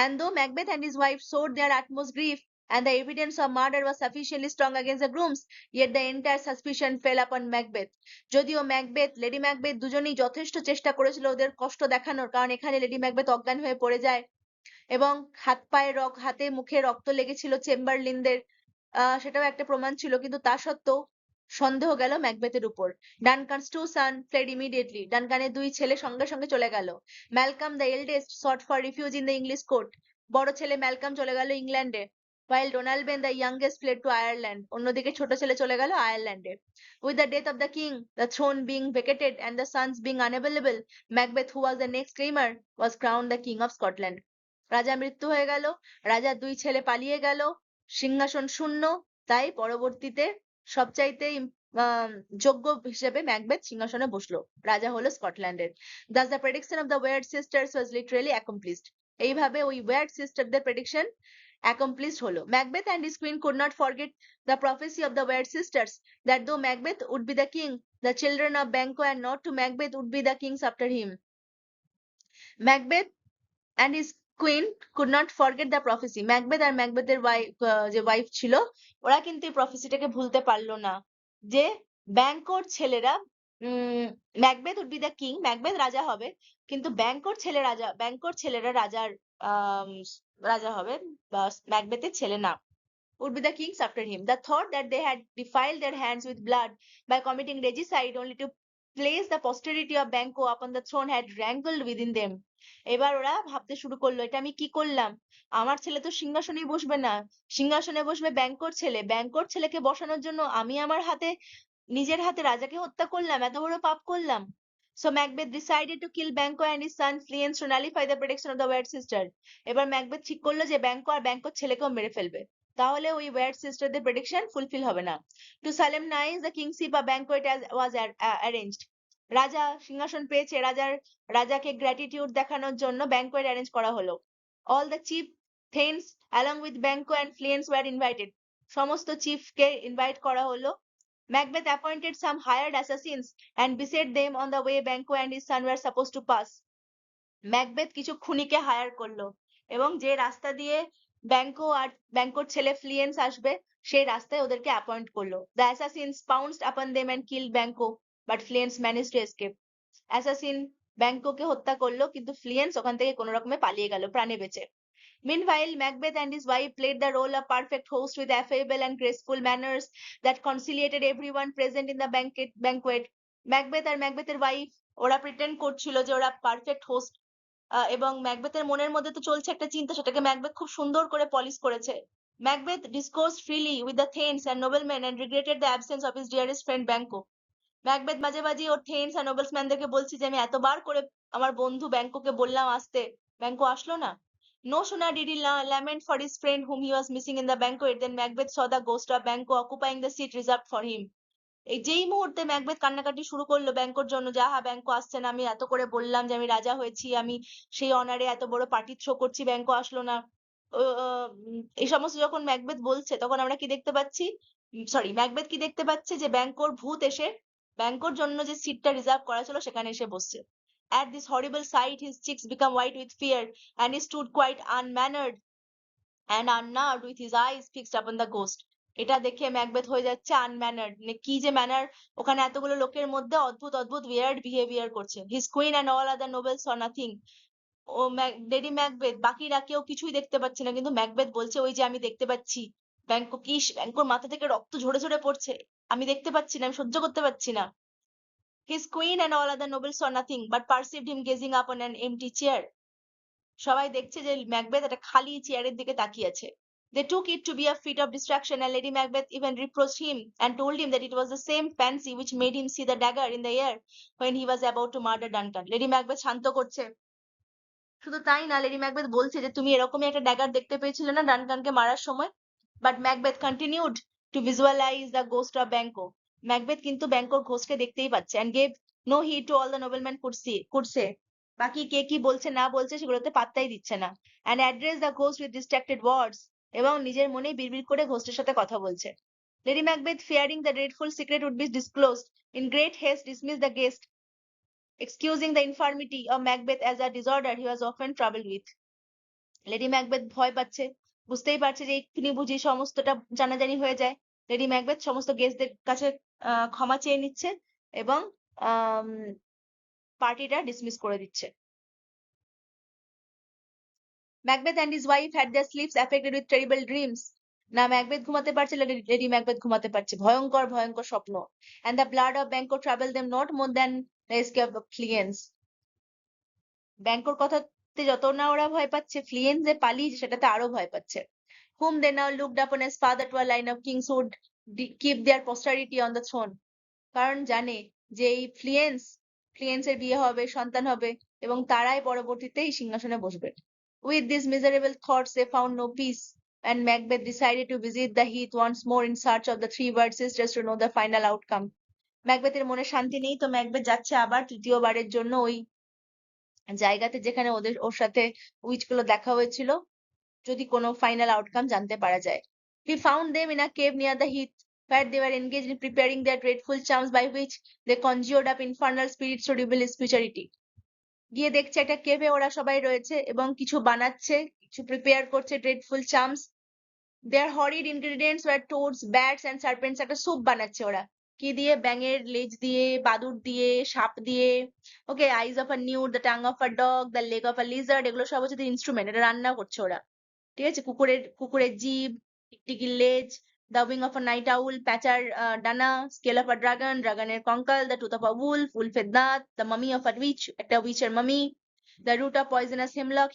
And though Macbeth and his wife showed their utmost grief, and the evidence of murder was sufficiently strong against the grooms, yet the entire suspicion fell upon Macbeth. যদিও ম্যাকবেথ, লেডি ম্যাকবেথ দুজনেই যথেষ্ট চেষ্টা করেছিল ওদের কষ্ট দেখানোর, কারণ এখানে লেডি ম্যাকবেথ অজ্ঞান হয়ে পড়ে যায় এবং হাতে মুখে রক্ত লেগেছিল চেম্বারলিনদের, সেটাও একটা প্রমাণ ছিল, কিন্তু তা সত্ত্বেও সন্দেহ গেল ম্যাকবেথের উপর। Duncan's two son fled immediately. ডানকানের দুই ছেলে সঙ্গে সঙ্গে চলে গেল। Malcolm the eldest sought for refuge in the English court. বড় ছেলে ম্যালকাম চলে গেল ইংল্যান্ডে, while Donalbain the youngest fled to Ireland. অন্যদিকে ছোট ছেলে চলে গেল আয়ারল্যান্ডে। With the death of the king, the throne being vacated and the sons being unavailable, Macbeth, who was the next claimer, was crowned the king of Scotland. রাজার মৃত্যু হয়ে গেল, রাজার দুই ছেলে পালিয়ে গেল, সিংহাসন শূন্য, তাই পরবর্তীতে সবচাইতে যোগ্য হিসেবে ম্যাকবেথ সিংহাসনে বসলো, রাজা হলো স্কটল্যান্ডের। Thus the prediction of the Weird sisters was literally accomplished. এইভাবে ওই ওয়ার্ড সিস্টারদের প্রেডিকশন accomplished হলো। Macbeth and his queen could not forget the prophecy of the Weird sisters that though Macbeth would be the king, the children of Banquo and not to Macbeth would be the kings after him. Macbeth and his queen could not forget the prophecy. Macbeth আর ম্যাকবেথের যে wife ছিল, ওরা কিন্তু এই প্রফেসিটাকে ভুলতে পারলো না যে ব্যাংকোর ছেলেরা, Macbeth would be the king, Macbeth রাজা হবে, কিন্তু ব্যাংকোর ছেলেরা রাজা হবে, বা ম্যাকবেথের ছেলে না, would be the kings after him. The thought that they had defiled their hands with blood by committing regicide only to place the posterity of Banquo upon the throne had rankled within them. এবার ওরা ভাবতে শুরু করলো, এটা আমি কি করলাম? আমার ছেলে তো সিংহাসনেই বসবে না, সিংহাসনে বসবে ব্যাংকোর ছেলে। ব্যাংকোর ছেলেকে বসানোর জন্য আমি আমার নিজের হাতে রাজাকে হত্যা করলাম, এত বড় পাপ করলাম। So Macbeth decided to kill Banquo and his son Fleance to nullify the prediction of the Weird sister. এবার ম্যাকবেথ ঠিক করলো যে ব্যাংকো আর ব্যাংকোর ছেলেকেও মেরে ফেলবে, তাহলে ওই ওয়ার্ড সিস্টারদের প্রেডিকশন ফুলফিল হবে না। To solemnize the kingship of Banquet as was arranged. রাজা সিংহাসন পেয়েছে, রাজাকে গ্র্যাটিটিউড দেখানোর জন্য ব্যাংকোয়েট অ্যারেঞ্জ করা হলো। All the chief thanes along with Banquo and Fleance were invited. সমস্ত চিফকে ইনভাইট করা হলো। Macbeth appointed some hired assassins and beset them on the way Banquo and his son were supposed to pass. Macbeth কিছু খুনিকে higher করলো এবং যে রাস্তা দিয়ে ব্যাংকোর ছেলে ফ্লিয়েন্স আসবে সেই রাস্তায় ওদেরকে অ্যাপয়েন্ট করলো। The Assassin's pounced upon them and killed Banquo, but Fleance managed to escape. Assassin ব্যাংকোকে হত্যা করলো, কিন্তু ফ্লিয়েন্স ওখান থেকে কোনো রকমে পালিয়ে গেল প্রাণে বেঁচে। Meanwhile, Macbeth and his wife played the role of perfect host with affable and graceful manners that conciliated everyone present in the banquet. Macbeth আর ম্যাকবেথের ওয়াইফ ওরা প্রিটেন্ড করছিল যে ওরা পারফেক্ট হোস্ট, এবং ম্যাকবেথের মনের মধ্যে তো চলছে একটা চিন্তা, সেটাকে ম্যাকবেথ খুব সুন্দর করে পলিশ করেছে। Macbeth discoursed freely with the thanes and noblemen and regretted the absence of his dearest friend Banquo. Macbeth মাঝে মাঝে ওর থেনস আর নোবেলসম্যানদেরকে বলছে যে আমি এতবার করে আমার বন্ধু ব্যাংকোকে বললাম আসতে, ব্যাংকো আসলো না। No sooner did he lament for his friend whom he was missing in the banquet than Macbeth saw the ghost of Banquo occupying the seat reserved for him. এই যেই মুহূর্তে ম্যাকবেথ কান্নাকাটি শুরু করলো ব্যাংকোর জন্য, যে আহা ব্যাংকো আসছে না, আমি এত করে বললাম যে আমি রাজা হয়েছি, আমি সেই অনারে এত বড় পার্টি থ্রো করছি, ব্যাংকো আসলো না। এই সমস্ত যখন ম্যাকবেথ বলছে তখন আমরা কি দেখতে পাচ্ছি, সরি ম্যাকবেথ কি দেখতে পাচ্ছে, যে ব্যাংকোর ভূত এসে ব্যাংকোর জন্য যে সিটটা রিজার্ভ করা ছিল সেখানে এসে বসছে। At this horrible sight his cheeks become white with fear and he stood quite unmannered and unnerved with his eyes fixed upon the ghost. এটা দেখে ম্যাকবেথ হয়ে যাচ্ছে আনম্যানার্ড, মানে কি যে ম্যানার, ওখানে এতগুলো লোকের মধ্যে অদ্ভুত অদ্ভুত উইয়ার্ড বিহেভিয়ার করছে। His queen and all other nobles saw nothing. ও লেডি ম্যাকবেথ বাকিরা কেউ কিছুই দেখতে পাচ্ছে না, কিন্তু ম্যাকবেথ বলছে ওই যে আমি দেখতে পাচ্ছি। ব্যাংকোর মাথা থেকে রক্ত ঝরে ঝরে পড়ছে, আমি দেখতে পাচ্ছি না, আমি সহ্য করতে পারছি না। His queen and all other nobles saw nothing but perceived him gazing up on an empty chair. সবাই দেখছে যে ম্যাকবেথ একটা খালি চেয়ারের দিকে তাকিয়ে আছে। They took it to be a fit of distraction and Lady Macbeth even reproached him and told him that it was the same fancy which made him see the dagger in the air when he was about to murder Duncan. Lady Macbeth শান্ত করছে। শুধু তাই না, lady Macbeth বলছে যে তুমি এরকমই একটা ড্যাগার দেখতে পেয়েছিলে না ডানকানকে মারার সময়। But Macbeth continued to visualize the ghost of Banquo. Macbeth কিন্তু ব্যাংকোর ঘোস্টকে দেখতেই পাচ্ছে and gave no heed to all the noblemen could say. বাকি কে কি বলছে না বলছে সেগুলোতে পাত্তাই দিচ্ছে না। and address the ghost with distracted words. এবং নিজের মনেই বিড়বিড় করে ঘোস্টের সাথে কথা বলছে। Lady Macbeth fearing the dreadful secret would be disclosed in great haste dismissed the guest, excusing the infirmity of Macbeth as a disorder he was often troubled with. Lady Macbeth ভয় পাচ্ছে, বুঝতেই পারছে যে এক্ষুনি বুঝি সমস্তটা জানাজানি হয়ে যায়। লেডি ম্যাকবেথ সমস্ত গেস্টদের কাছে ক্ষমা চেয়ে নিচ্ছে এবং পার্টিটা ডিসমিস করে দিচ্ছে। Macbeth and his wife had their sleeps affected with terrible dreams. না ম্যাকবেথ ঘুমাতে পারছে, লেডি ম্যাকবেথ ঘুমাতে পারছে, ভয়ঙ্কর ভয়ঙ্কর স্বপ্ন। and the blood of Banquo troubled them not more than the escape of Fleance. ব্যাংকোর কথাতে যত না ওরা ভয় পাচ্ছে, ফ্লিয়েন্স যে পালিয়েছে সেটাতে আরো ভয় পাচ্ছে। whom they now looked upon as father to a line of kings who would keep their posterity on the throne. কারণ জানে যে এই ফ্লিয়েন্সের বিয়ে হবে, সন্তান হবে এবং তারাই পরবর্তীতে এই সিংহাসনে বসবে। With these miserable thoughts they found no peace and Macbeth decided to visit the heath once more in search of the three bird sisters to know the final outcome. ম্যাকবেথের মনে শান্তি নেই, তো ম্যাকবেথ যাচ্ছে আবার তৃতীয়বারের জন্য ওই জায়গাতে যেখানে ওর সাথে উইচ গুলো দেখা হয়েছিল, যদি কোনো ফাইনাল আউটকাম জানতে পারা যায়। He found them in a cave near the heath where they were engaged in preparing their dreadful charms by which they conjured up infernal spirits to reveal his futurity. গিয়ে দেখছে একটা কেভে ওরা সবাই রয়েছে এবং কিছু বানাচ্ছে, কিছু প্রিপেয়ার করছে dreadful charms. Their horrid ingredients were toads, bats and serpents. একটা স্যুপ বানাচ্ছে ওরা, কি দিয়ে? ব্যাঙের লেজ দিয়ে, বাদুড় দিয়ে, সাপ দিয়ে। Okay, eyes of a newt, the tongue of a dog, the leg of a lizard, এগুলো সব হচ্ছে ইনস্ট্রুমেন্ট, এটা রান্না করছে ওরা। ঠিক আছে, কুকুরের জিভ, টিকটিকির লেজ, the wing of a night owl, প্যাঁচার ডানা, স্কেল অফ আ ড্রাগনের কঙ্কাল, দ্য টুথ অফ আ উলফের দাঁত, the mummy of a witch, একটা উইচের মামি, দ্য রুট অফ পয়জনাস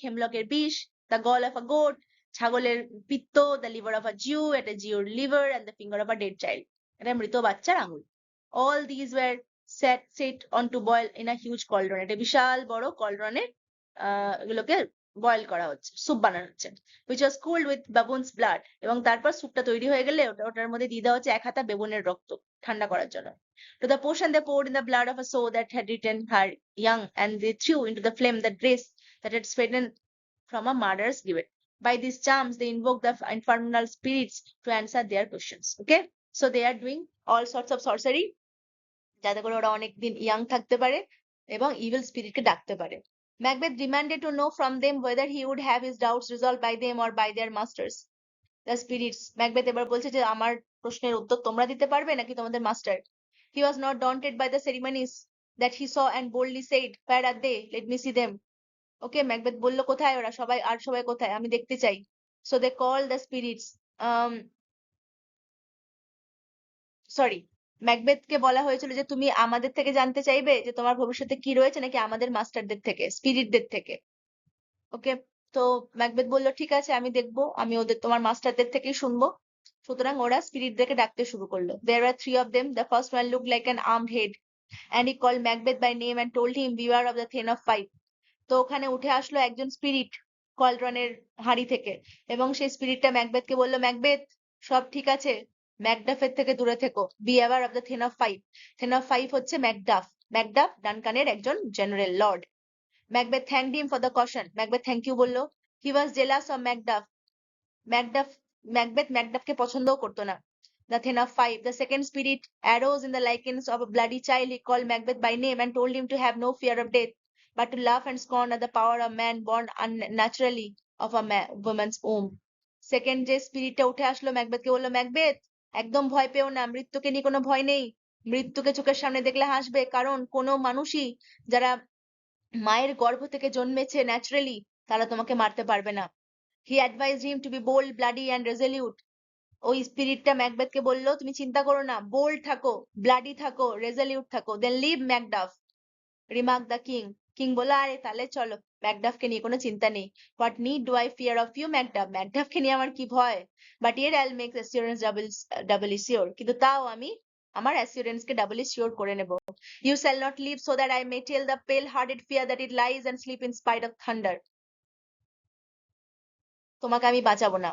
হেমলকের বিষ, the gall of a goat, ছাগলের পিত্ত, the liver of a Jew, একটা জিওর liver, and the finger of a dead child, এটা মৃত বাচ্চার আঙুল। All these were set on to boil in a huge কলড্রন, একটা বিশাল বড় কলড্রনে এগুলোকে বয়েল করা হচ্ছে, স্যুপ বানানো হচ্ছে। which was cooled with baboon's blood. এবং তারপর স্যুপটা তৈরি হয়ে গেলে ওটার মধ্যে দিয়ে দেওয়া হচ্ছে 1 হাতা বেবুনের রক্ত ঠান্ডা করার জন্য। To the potion they poured in the blood of a sow that had eaten her young and they threw into the flame the dress that had strayed from a murderer's gibbet. By these charms they invoked the infernal spirits to answer their questions. Okay, so they are doing all sorts of sorcery যাতে করে ওরা অনেকদিন young থাকতে পারে এবং evil স্পিরিটকে ডাকতে পারে। Macbeth demanded to know from them whether he would have his doubts resolved by them or by their masters, the spirits. Macbeth এবার বলছে যে আমার প্রশ্নের উত্তর তোমরা দিতে পারবে নাকি তোমাদের master? He was not daunted by the ceremonies that he saw and boldly said, where are they? Let me see them. Okay, Macbeth বললো কোথায় ওরা, সবাই কোথায়, আমি দেখতে চাই। So they called the spirits. Sorry, ম্যাকবেথকে বলা হয়েছিল যে তুমি আমাদের থেকে জানতে চাইবে যে তোমার ভবিষ্যতে কি রয়েছে নাকি আমাদের মাস্টারদের থেকে, স্পিরিটদের থেকে। ওকে, তো ম্যাকবেথ বলল ঠিক আছে আমি দেখবো, আমি তোমার মাস্টারদের থেকেই শুনবো। সুতরাং ওরা স্পিরিটদেরকে ডাকতে শুরু করলো। There were three of them. The first one looked like an armed head, and he called Macbeth by name and told him, beware of the Thane of Fife. তো ওখানে উঠে আসলো একজন স্পিরিট কলরনের হাড়ি থেকে, এবং সেই স্পিরিটটা ম্যাকবেথকে বলল, ম্যাকবেথ, সব ঠিক আছে, ম্যাকডাফের থেকে দূরে থেকো, be aware of the thane of Fife. Thane of Fife হচ্ছে ম্যাকডাফ। ম্যাকডাফ ডানকানের একজন general lord. Macbeth thanked him for the caution. Macbeth thank you বললো। He was jealous of Macduff. Macduff Macbeth ম্যাকডাফকে পছন্দও করতো না। The Thane of Five, the second spirit, arose in the likeness of a bloody child. He called Macbeth by name and told him to have no fear of death, but to laugh and scorn at the power of man born unnaturally of a woman's womb. Second যে স্পিরিটটা উঠে আসলো, ম্যাকবেথকে বললো, Macbeth, একদম ভয় পেও না, মৃত্যুকে নিয়ে কোনো ভয় নেই। মৃত্যুকে চোখের সামনে দেখলে হাসবে, কারণ কোনো মানুষই যারা মায়ের গর্ভ থেকে জন্মেছে ন্যাচারালি, তারা তোমাকে মারতে পারবে না। He advised him to be bold, bloody and resolute. ওই স্পিরিটটা ম্যাকবেথকে বললো, তুমি চিন্তা করো না, বোল্ড থাকো, ব্লাডি থাকো, রেজলিউট থাকো, then live Macduff, remark the king. King বললো, আরে তাহলে চলো, ম্যাকডাফকে নিয়ে কোনো চিন্তা নেই। What need do I fear of you Macduff, ম্যাকডাফকে নিয়ে আমার কি ভয়, বাট ইয়ের আইল মেক অ্যাসিওরেন্স ডাবলি শিওর, কিন্তু তাও আমি আমার অ্যাসিওরেন্সকে ডাবলি শিওর করে নেব। You shall not live so that I may tell the pale hearted fear that it lies and sleep in spite of thunder. তোমাকে আমি বাঁচাবো না,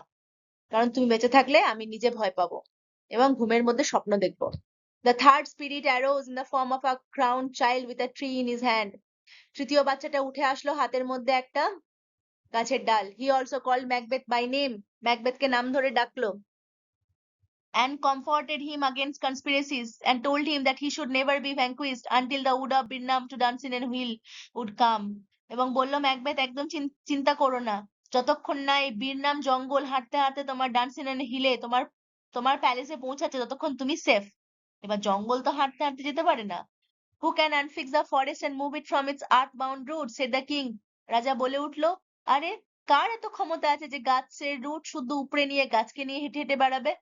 কারণ তুমি বেঁচে থাকলে আমি নিজে ভয় পাবো এবং ঘুমের মধ্যে স্বপ্ন দেখবো। The third spirit arose in the form of a crowned child with a tree in his hand. তৃতীয় বাচ্চাটা উঠে আসলো, হাতের মধ্যে একটা গাছের ডাল। He also called Macbeth by name. ম্যাকবেথকে নাম ধরে ডাকলো, and comforted him against conspiracies, and told him that he should never be vanquished until the wood of Birnam to Dunsinane Hill would come. এবং বলল, ম্যাকবেথ, একদম চিন্তা করো না, যতক্ষণ না এই বীরনাম জঙ্গল হাঁটতে হাঁটতে তোমার ডানসিনেন হিলে তোমার তোমার প্যালেসে পৌঁছাচ্ছে, ততক্ষণ তুমি সেফ। এবার জঙ্গল তো হাঁটতে হাঁটতে যেতে পারে না। Who can unfix the forest and move it from its earthbound roots, said the king. রাজা বলে উঠলো, আরে কার এত ক্ষমতা আছে যে গাছের রুট শুদ্ধ উপরে নিয়ে গাছকে নিয়ে হেঁটে হেঁটে বেড়াবে?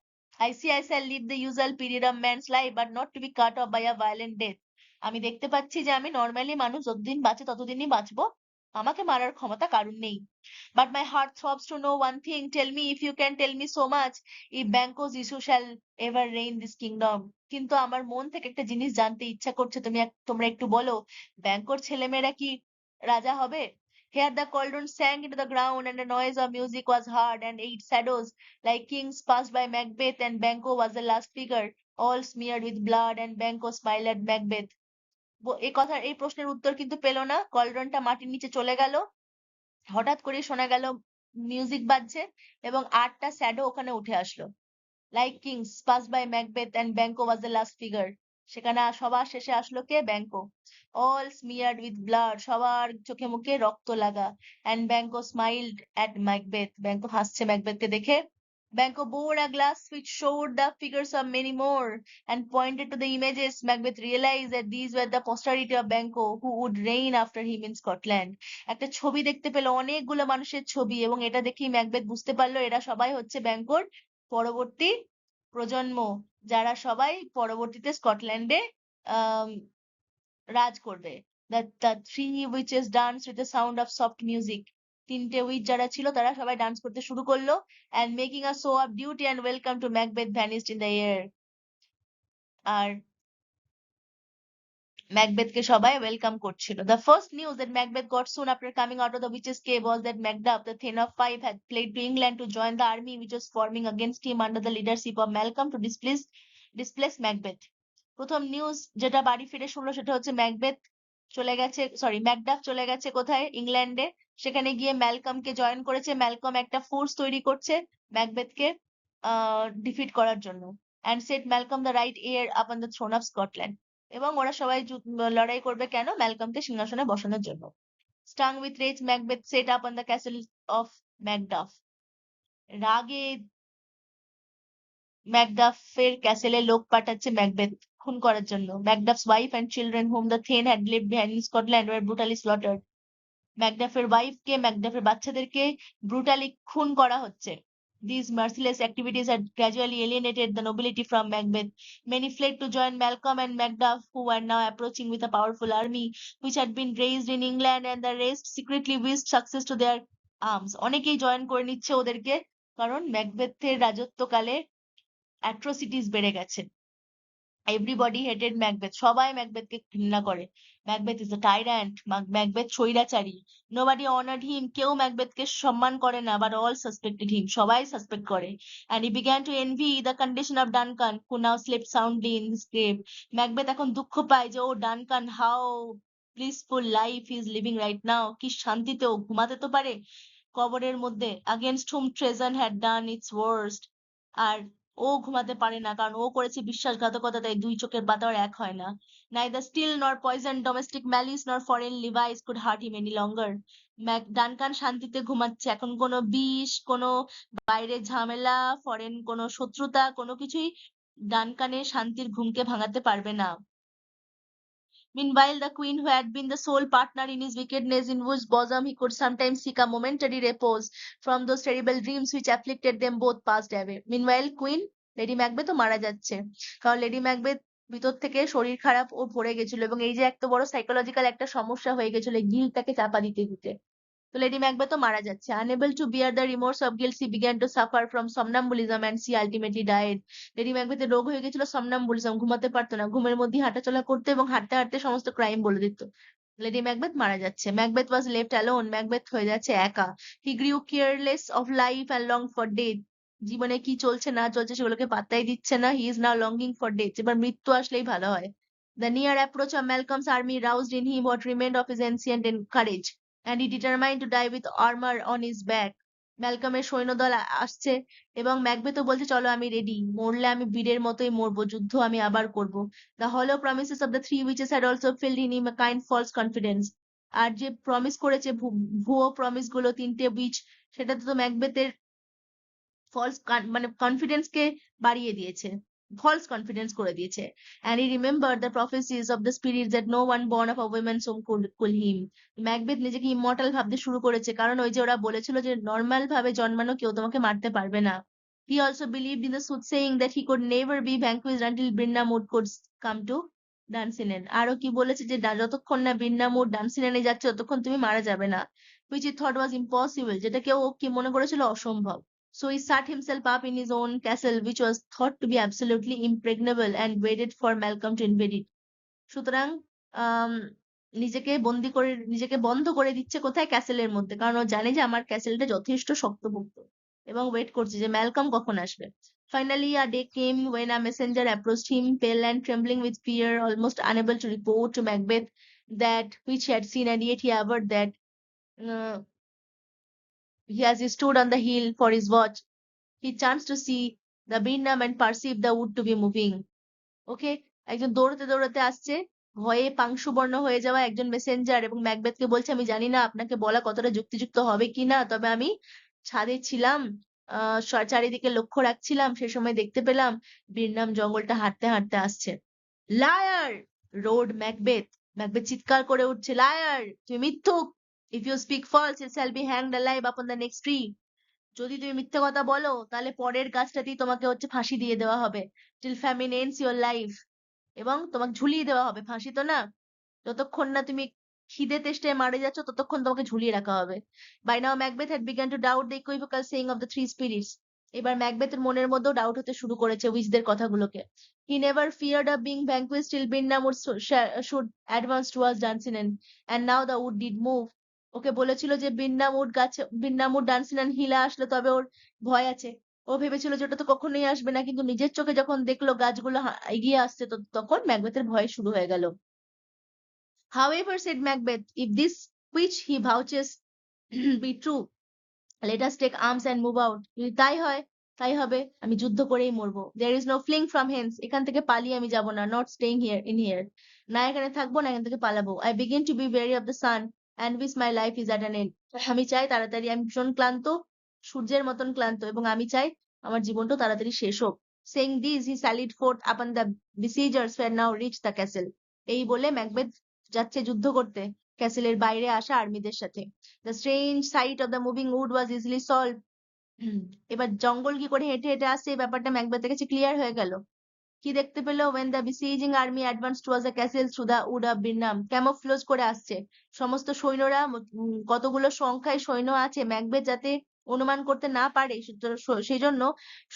I see I shall live the usual period of man's life, but not to be cut off by a violent death. আমি দেখতে পাচ্ছি যে আমি নর্মালি মানুষ যতদিন বাঁচে ততদিনই বাঁচবো, আমাকে মারার ক্ষমতা কারুর নেই। But my heart throbs to know one thing. Tell me, if you can tell me so much, if Banquo's issue shall ever reign this kingdom. কিন্তু আমার মন থেকে একটা জিনিস জানতে ইচ্ছা করছে, তোমরা একটু বলো, ব্যাংকোর ছেলেমেয়েরা কি রাজা হবে? Here the cauldron sank into the ground, and a noise of music was heard, and 8 shadows like kings passed by Macbeth, and Banquo was the last figure, all smeared with blood, and Banquo smiled at Macbeth. এই প্রশ্নের উত্তর কিন্তু পেল না। কলরনটা মাটির নিচে চলে গেল। হঠাৎ করে শোনা গেল মিউজিক বাজছে এবং 8টা শ্যাডো ওখানে উঠে আসলো। Like kings pass by Macbeth and Banquo was the last figure. সেখানে সবার শেষে আসলো কে? Banquo. All smeared with blood, সবার চোখে মুখে রক্ত লাগা। And Banquo smiled at Macbeth, Banquo হাসছে ম্যাকবেথকে দেখে। Banquo bore a glass which showed the figures of many more and pointed to the images. Macbeth realized that these were the posterity of Banquo who would reign after him in Scotland. একটা ছবি দেখতে পেল, অনেকগুলো মানুষের ছবি, এবং এটা দেখেই ম্যাকবেথ বুঝতে পারলো এরা সবাই হচ্ছে ব্যাংকোর পরবর্তী প্রজন্ম, যারা সবাই পরবর্তীতে স্কটল্যান্ডে আহ রাজ করবে। The three witches danced with the sound of soft music. 3টে উইচ যারা ছিল তারা সবাই ডান্স করতে শুরু করলো, and making a show of duty and welcome to Macbeth vanished in the air. আর ম্যাকবেথকে সবাই ওয়েলকাম করছিল। The first news that Macbeth got soon after coming out of the witch's cave was that Macduff, the Thane of Fife, had fled to England to join the army which was forming against him under the leadership of Malcolm to displace Macbeth. প্রথম news যেটা বাড়ি ফিরে শুনলো সেটা হচ্ছে Macduff চলে গেছে কোথায়? ইংল্যান্ডে। সেখানে গিয়ে ম্যালকমকে জয়েন করেছে। ম্যালকম একটা ফোর্স তৈরি করছে ম্যাকবেথকে ডিফিট করার জন্য। and set Malcolm the right heir upon the throne of Scotland. এবং ওরা সবাই লড়াই করবে কেন? ম্যালকমকে সিংহাসনে বসানোর জন্য। Stung with rage, Macbeth set up on the castle of Macduff. রাগে ম্যাকডাফের ক্যাসেলে লোক পাঠাচ্ছে ম্যাকবেথ খুন করার জন্য। Macduff's wife and children whom the Thane had left behind in Scotland were brutally slaughtered. ম্যাকডাফের ওয়াইফকে, ম্যাকডাফের বাচ্চাদেরকে ব্রুটালি খুন করা হচ্ছে। These merciless activities had gradually alienated the nobility from Macbeth. Many fled to join Malcolm and Macduff, who were now approaching with a powerful army which had been raised in England, and the rest secretly wished success to their arms. অনেকেই join করে নিচ্ছে ওদেরকে, কারণ ম্যাকবেথের রাজত্বকালে atrocities বেড়ে গেছে। Everybody hated Macbeth, সবাই ম্যাকবেথকে ঘৃণা করে। ম্যাকবেথ ইজ আ টাইরান্ট, ম্যাকবেথ স্বৈরাচারী। নোবডি অনার্ড হিম, কেউ ম্যাকবেথকে সম্মান করে না, বাট অল সাসপেক্টেড হিম, সবাই সাসপেক্ট করে। And he began to envy the condition of Duncan, who now slept soundly in his grave. Macbeth এখন দুঃখ পায় যে ও Duncan, how blissful life he is living right now, কি শান্তিতে ও ঘুমাতে তো পারে কবরের মধ্যে। against whom treason had done its worst। আর ও ঘুমাতে পারে না, কারণ ও করেছে বিশ্বাসঘাতকতা, তাই দুই চোখের পাতাও এক হয় না। neither steel nor poison, domestic malice nor foreign levies could hurt him any longer। Duncan শান্তিতে ঘুমাচ্ছে, এখন কোনো বিষ, কোনো বাইরের ঝামেলা, ফরেন কোনো শত্রুতা, কোনো কিছুই ডানকানের শান্তির ঘুমকে ভাঙাতে পারবে না। Meanwhile, the queen, who had been the sole partner in his wickedness, in whose bosom he could sometimes seek a momentary repose from those terrible dreams which afflicted them both, passed away। Meanwhile, queen Lady ম্যাকবেথও মারা যাচ্ছে, কারণ lady Macbeth ভিতর থেকে শরীর খারাপ ও ভরে গেছিল, এবং এই যে এত বড় সাইকোলজিক্যাল একটা সমস্যা হয়ে গেছিল গিল্টটাকে চাপা দিতে দিতে। তো লেডি ম্যাকবেথও মারা যাচ্ছে। Unable to bear the remorse of guilt, she began to suffer from somnambulism and she ultimately died। Lady ম্যাকবেথের রোগ হয়ে গেছিল somnambulism, ঘুমাতে পারতো না, ঘুমের মধ্যে হাঁটাচলা করতো এবং হাঁটতে হাঁটতে সমস্ত ক্রাইম বলে দিত। লেডি ম্যাকবেথ মারা যাচ্ছে। Macbeth was left alone, Macbeth হয়ে যাচ্ছে একা। He grew careless of life and longed for death। জীবনে কি চলছে না চলছে সেগুলোকে পাত্তাই দিচ্ছে না। He is now longing for death। এবার মৃত্যু আসলেই ভালো হয়। The near approach of Malcolm's army roused in him what remained of his ancient courage, and he determined to die with armor on his back। ম্যালকমের সৈন্যদল আসছে এবং ম্যাকবেথও বলছে চলো আমি রেডি, মরলে আমি বীরের মতোই মরবো, যুদ্ধ আমি আবার করব। The hollow promises of the three witches had also filled in him a kind false confidence। আর যে প্রমিস করেছে ভুয়ো প্রমিস গুলো তিনটে উইচ, সেটাতে তো ম্যাকবেথের ফলস মানে কনফিডেন্স কে বাড়িয়ে দিয়েছে, ফলস কনফিডেন্স করে দিয়েছে। and he remembered the prophecies of the spirits that no one born of a woman's womb could kill him। Macbeth নিজেকে ইমমর্টাল ভাবতে শুরু করেছে, কারণ ওই যে ওরা বলেছিল যে নর্মাল ভাবে জন্মানো কেউ তোমাকে মারতে পারবে না। he also believed in the soothsaying that he could never be vanquished until Birnamwood could come to ডানসিনেন। আরো কি বলেছে যে যতক্ষণ না বিন্নামুর ডানসিনেনে যাচ্ছে ততক্ষণ তুমি মারা যাবে না, which he thought was impossible, যেটাকে ও কি মনে করেছিল অসম্ভব। So he shut himself up in his own castle, which was thought to be absolutely impregnable, and waited for Malcolm to invade it। সুতরাং আম, নিজেকে বন্ধ করে দিচ্ছে কোথায়, ক্যাসেলের মধ্যে, কারণ ও জানে যে আমার ক্যাসেলটা যথেষ্ট শক্তপোক্ত, এবং ওয়েট করছে যে ম্যালকম কখন আসবে। Finally, a day came when a messenger approached him, pale and trembling with fear, almost unable to report to Macbeth that which he had seen, and yet he averred that uh, he, as he stood on the hill for his watch, he chanced to see the Birnam and perceived the wood to be moving। ওকে, একজন দৌড়াতে দৌড়াতে আসছে, ভয়ে পাংশুবর্ণ হয়ে যাওয়া একজন Messenger, এবং ম্যাকবেথকে বলছে আমি জানি না আপনাকে বলা কতটা যুক্তিযুক্ত হবে কিনা, তবে আমি ছাদে ছিলাম, চারিদিকে লক্ষ্য রাখছিলাম, সে সময় দেখতে পেলাম বীরনাম জঙ্গলটা হাঁটতে হাঁটতে আসছে। লায়ার রোড ম্যাকবেথ, ম্যাকবেথ চিৎকার করে উঠছে, লায়ার তুমি মিথ্যুক, if you speak false it shall be hanged alive upon the next tree. যদি তুমি মিথ্যে কথা বলো তাহলে পরের গাছটাতেই তোমাকে হচ্ছে ফাঁসি দিয়ে দেওয়া হবে, till famine ends your life, এবং তোমাকে ঝুলিয়ে দেওয়া হবে, ফাঁসি তো না, যতক্ষণ না তুমি খিদে তেষ্টায় মারা যাচ্ছ ততক্ষণ তোমাকে ঝুলিয়ে রাখা হবে। By now Macbeth had began to doubt the equivocal saying of the three spirits. এবার ম্যাকবেথের মনের মধ্যেও ডাউট হতে শুরু করেছে উইচদের কথাগুলোকে। He never feared of being vanquished till Birnam should advance towards Dunsinane, and now the wood did move. ওকে বলেছিল যে বিন্নামুড ডানসিনেন হিলা আসলে তবে ওর ভয় আছে। ও ভেবেছিল যে ওটা তো কখনোই আসবে না, কিন্তু নিজের চোখে যখন দেখলো গাছগুলো এগিয়ে আসছে, তো তখন ম্যাকবেথের ভয় শুরু হয়ে গেল। However, said Macbeth, if this which he vouches be true, let us take arms and move out। যদি তাই হয় তাই হবে, আমি যুদ্ধ করেই মরবো। There is no fleeing from hence। এখান থেকে পালিয়ে আমি যাব না, not staying here in here। না এখানে থাকবো না এখান থেকে পালাবো। I begin to be weary of the sun and wish my life is at an end। আমি চাই তাড়াতাড়ি, আমি ভীষণ ক্লান্ত, সূর্যের মতন ক্লান্ত, এবং আমি চাই আমার জীবনটা তাড়াতাড়ি শেষ হোক। Saying this, he sallied forth upon the besiegers who had now reached the castle। এই বলে ম্যাকবেথ যাচ্ছে যুদ্ধ করতে ক্যাসেলের বাইরে আসা আর্মিদের সাথে। The strange sight of the moving wood was easily solved। এবার জঙ্গল কি করে হেঁটে হেঁটে আসছে এই ব্যাপারটা ম্যাকবেথের কাছে ক্লিয়ার হয়ে গেল। কি দেখতে পেলো, when the besieging army advanced towards the castle through the wood of Birnam, camouflage করে আসছে সমস্ত সৈন্যরা, কতগুলো সংখ্যায় সৈন্য আছে, ম্যাকবেথ যাতে অনুমান করতে না পারে, সেই জন্য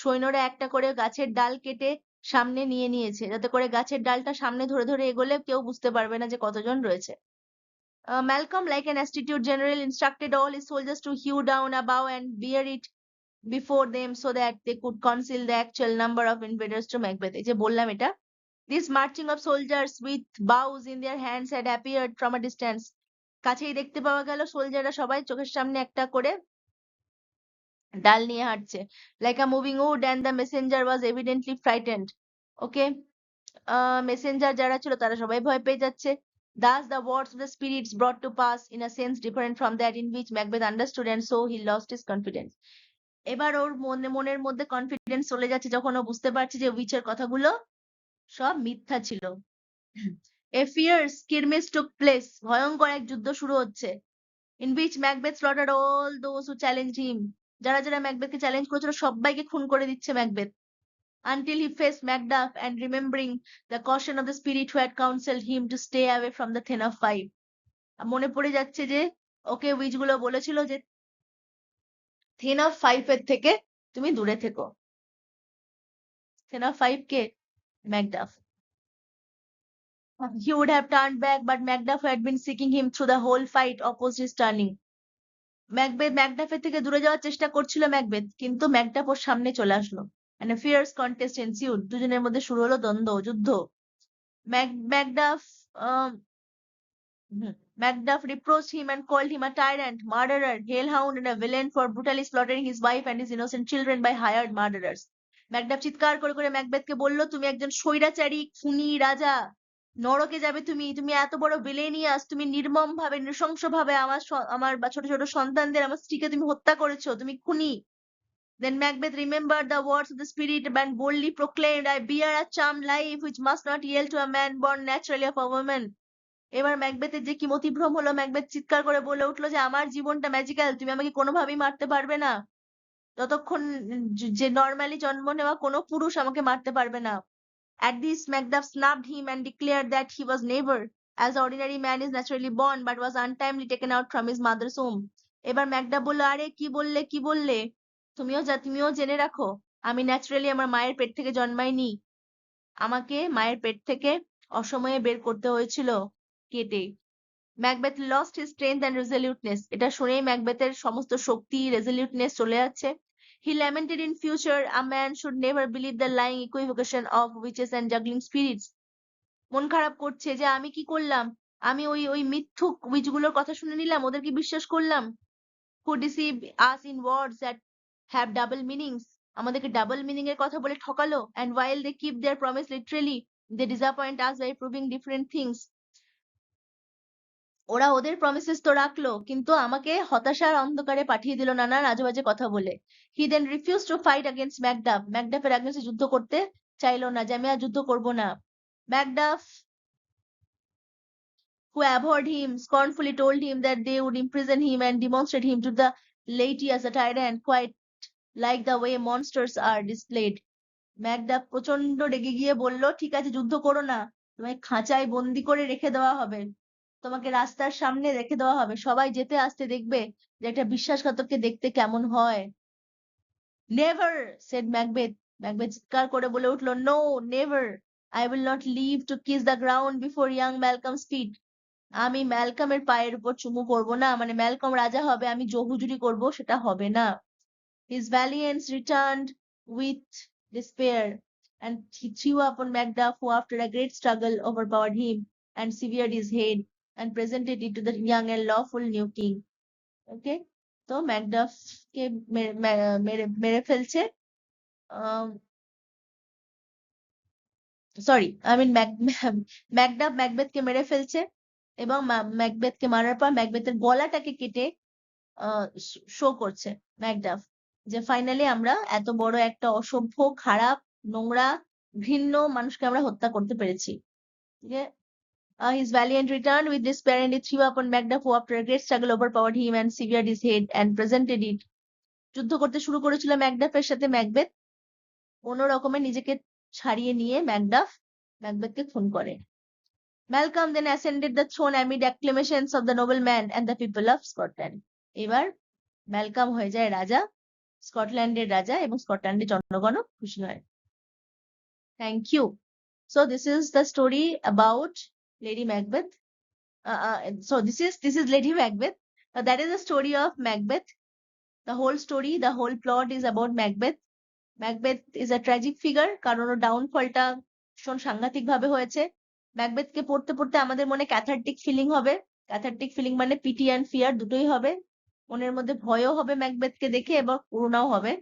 সৈন্যরা একটা করে গাছের ডাল কেটে সামনে নিয়ে নিয়েছে, যাতে করে গাছের ডালটা সামনে ধরে ধরে এগোলে কেউ বুঝতে পারবে না যে কতজন রয়েছে। Malcolm, like an astute general, instructed all his soldiers to hew down a bough and bear it before them so that they could conceal the actual number of invaders to Macbeth. এই যে বললাম এটা, this marching of soldiers with bows in their hands had appeared from a distance. কাছেই দেখতে পাওয়া গেল সোলজাররা সবাই চোখের সামনে একটা করে ডাল নিয়ে হাঁটছে। Like a moving wood, and the messenger was evidently frightened. Okay, Messenger যারা ছিল তারা সবাই ভয় পেয়ে যাচ্ছে। Thus the words of the spirits brought to pass in a sense different from that in which Macbeth understood, and so he lost his confidence. এবার ওর মনের মধ্যে কনফিডেন্স চলে যাচ্ছে যখন ও বুঝতে পারছে যে উইচের কথাগুলো সব মিথ্যা ছিল। A fierce skirmish took place. ভয়ঙ্কর এক যুদ্ধ শুরু হচ্ছে। In which Macbeth slaughtered all those who challenged him. যারা যারা ম্যাকবেথকে চ্যালেঞ্জ করেছিল সবাইকে খুন করে দিচ্ছে Macbeth. Until he faced Macduff, and remembering the caution of the spirit who had counseled him to stay away from the Ten of Five. মনে পড়ে যাচ্ছে যে ওকে উইচ গুলো বলেছিল যে Ten of Five এর থেকে তুমি দূরে থেকো। Ten of Five K? Macduff. He would have turned back, but Macduff, who had been seeking him through the whole fight, opposed his turning. ম্যাকডাফের থেকে দূরে যাওয়ার চেষ্টা করছিল ম্যাকবেথ, কিন্তু ম্যাকডাফ ওর সামনে চলে আসলো। And a fierce contest ensued. দুজনের মধ্যে শুরু হলো দ্বন্দ্ব, যুদ্ধ। Macduff Macduff reproached him and called him a tyrant, murderer, hellhound, and a villain for brutally slaughtering his wife and his innocent children by hired murderers. Macduff চিৎকার করে করে ম্যাকবেথকে বলল, তুমি একজন স্বৈরাচারী, খুনি রাজা, নরকে যাবে তুমি, তুমি এত বড় ভিলেনিয়াস, তুমি নির্মম ভাবে নৃশংস ভাবে আমার ছোট ছোট সন্তানদের, আমার স্ত্রীকে তুমি হত্যা করেছো, তুমি খুনি। Then Macbeth remembered the words of the spirit and boldly proclaimed, I bear a charmed life which must not yield to a man born naturally of a woman. এবার ম্যাকবেথের যে কি মতিভ্রম হলো, ম্যাকবেথ চিৎকার করে বলে উঠলো যে আমার জীবনটা ম্যাজিক্যাল, তুমি আমাকে কোনোভাবেই মারতে পারবে না, যতক্ষণ যে নর্মালি জন্ম নেওয়া কোনো পুরুষ আমাকে মারতে পারবে না। At this, Macduff snubbed him and declared that he was never, as ordinary man is naturally born, but was untimely taken out from his mother's womb. এবার ম্যাকডাফ বলল, আরে কি বললে, তুমিও জেনে রাখো, আমি ন্যাচারালি আমার মায়ের পেট থেকে জন্মাইনি, আমাকে মায়ের পেট থেকে অসময়ে বের করতে হয়েছিল কেটে। Macbeth lost his strength and resoluteness. এটা শুনেই ম্যাকবেথের সমস্ত শক্তি, রেজলিউটনেস চলে যাচ্ছে। He lamented in future a man should never believe the lying equivocation of witches and juggling spirits. মন খারাপ করছে যে আমি কি করলাম, আমি ওই মিথ্যুক উইচ গুলোর কথা শুনে নিলাম, ওদেরকে বিশ্বাস করলাম। Who deceive us in words that have double meanings. আমাদেরকে ডাবল মিনিং এর কথা বলে ঠকালো। And while they keep their promise literally, they disappoint us by proving different things. ওরা ওদের প্রমিসেস তো রাখলো, কিন্তু আমাকে হতাশার অন্ধকারে পাঠিয়ে দিল নানান আজেবাজে কথা বলে। He then refuse to fight against Macduff. ম্যাকডাফের এগেন্সে যুদ্ধ করতে চাইলো না, যে আমি আর যুদ্ধ করব না। Macduff, who abhorred him, scornfully told him that they would imprison him and demonstrate him to the laity as a tyrant, quite like the way monsters are displayed. Macduff প্রচন্ড রেগে গিয়ে বলল, ঠিক আছে যুদ্ধ করো না, তোমায় খাঁচায় বন্দি করে রেখে দেওয়া হবে, তোমাকে রাস্তার সামনে রেখে দেওয়া হবে, সবাই যেতে আসতে দেখবে যে একটা বিশ্বাসঘাতককে দেখতে কেমন হয়। Never, shed Macbeth. ম্যাকবেথ চিৎকার করে বলে উঠলো, no never, I will not live to kiss the ground before young Malcolm's feet. আমি ম্যালকমের পায়ের উপর চুমু করবো না, মানে ম্যালকম রাজা হবে, আমি জহুজুরি করবো, সেটা হবে না। His valiance returned with despair, and he threw upon Macduff, who after a great struggle overpowered him and severed his head and presented it to the young and lawful new king. Okay, তো Macduff কে মেরে ফেলছে। Sorry, Macduff ম্যাকবেথকে মেরে ফেলছে, এবং ম্যাকবেথকে মারার পর ম্যাকবেথের গলাটাকে কেটে show করছে ম্যাকডাফ, যে ফাইনালি আমরা এত বড় একটা অসভ্য, খারাপ, নোংরা, ঘৃণ্য মানুষকে আমরা হত্যা করতে পেরেছি। His valiant returned with despair, and he threw upon Macduff, who after a great struggle overpowered him and severed his head and presented it. যুদ্ধ করতে শুরু করেছিল ম্যাকডাফের সাথে ম্যাকবেথ, কোনো রকমে নিজেকে ছাড়িয়ে নিয়ে ম্যাকবেথকে খুন করে। Malcolm then ascended the throne amid acclamations of the nobleman and the people of Scotland. এবার ম্যালকাম হয়ে যায় রাজা, স্কটল্যান্ডের রাজা, এবং স্কটল্যান্ডের জনগণও খুশি হয়। Thank you. So this is the story about Lady Macbeth. So this is Lady Macbeth. That is the story of Macbeth. The whole story, the whole plot is about Macbeth. Macbeth is a tragic figure কারণ ওর ডাউনফলটা ভীষণ সাংঘাতিক ভাবে হয়েছে। ম্যাকবেথকে পড়তে পড়তে আমাদের মনে ক্যাথারটিক feeling হবে। ক্যাথারটিক ফিলিং মানে পিটি অ্যান্ড ফিয়ার দুটোই হবে। মনের মধ্যে ভয়ও হবে ম্যাকবেথকে দেখে এবং করুণাও হবে।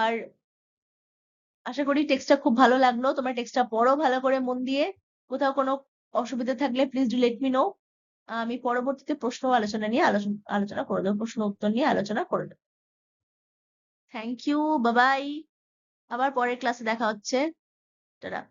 আর আশা করি টেক্সটটা খুব ভালো লাগলো। তোমরা টেক্সটটা পড়ো ভালো করে মন দিয়ে। কোথাও কোনো অসুবিধা থাকলে please do let me no. আমি পরবর্তীতে প্রশ্ন আলোচনা নিয়ে আলোচনা করে দেবো, প্রশ্ন উত্তর নিয়ে আলোচনা করে দেবো। থ্যাংক ইউ, বাবাই। আবার পরের ক্লাসে দেখা হচ্ছে। টাটা।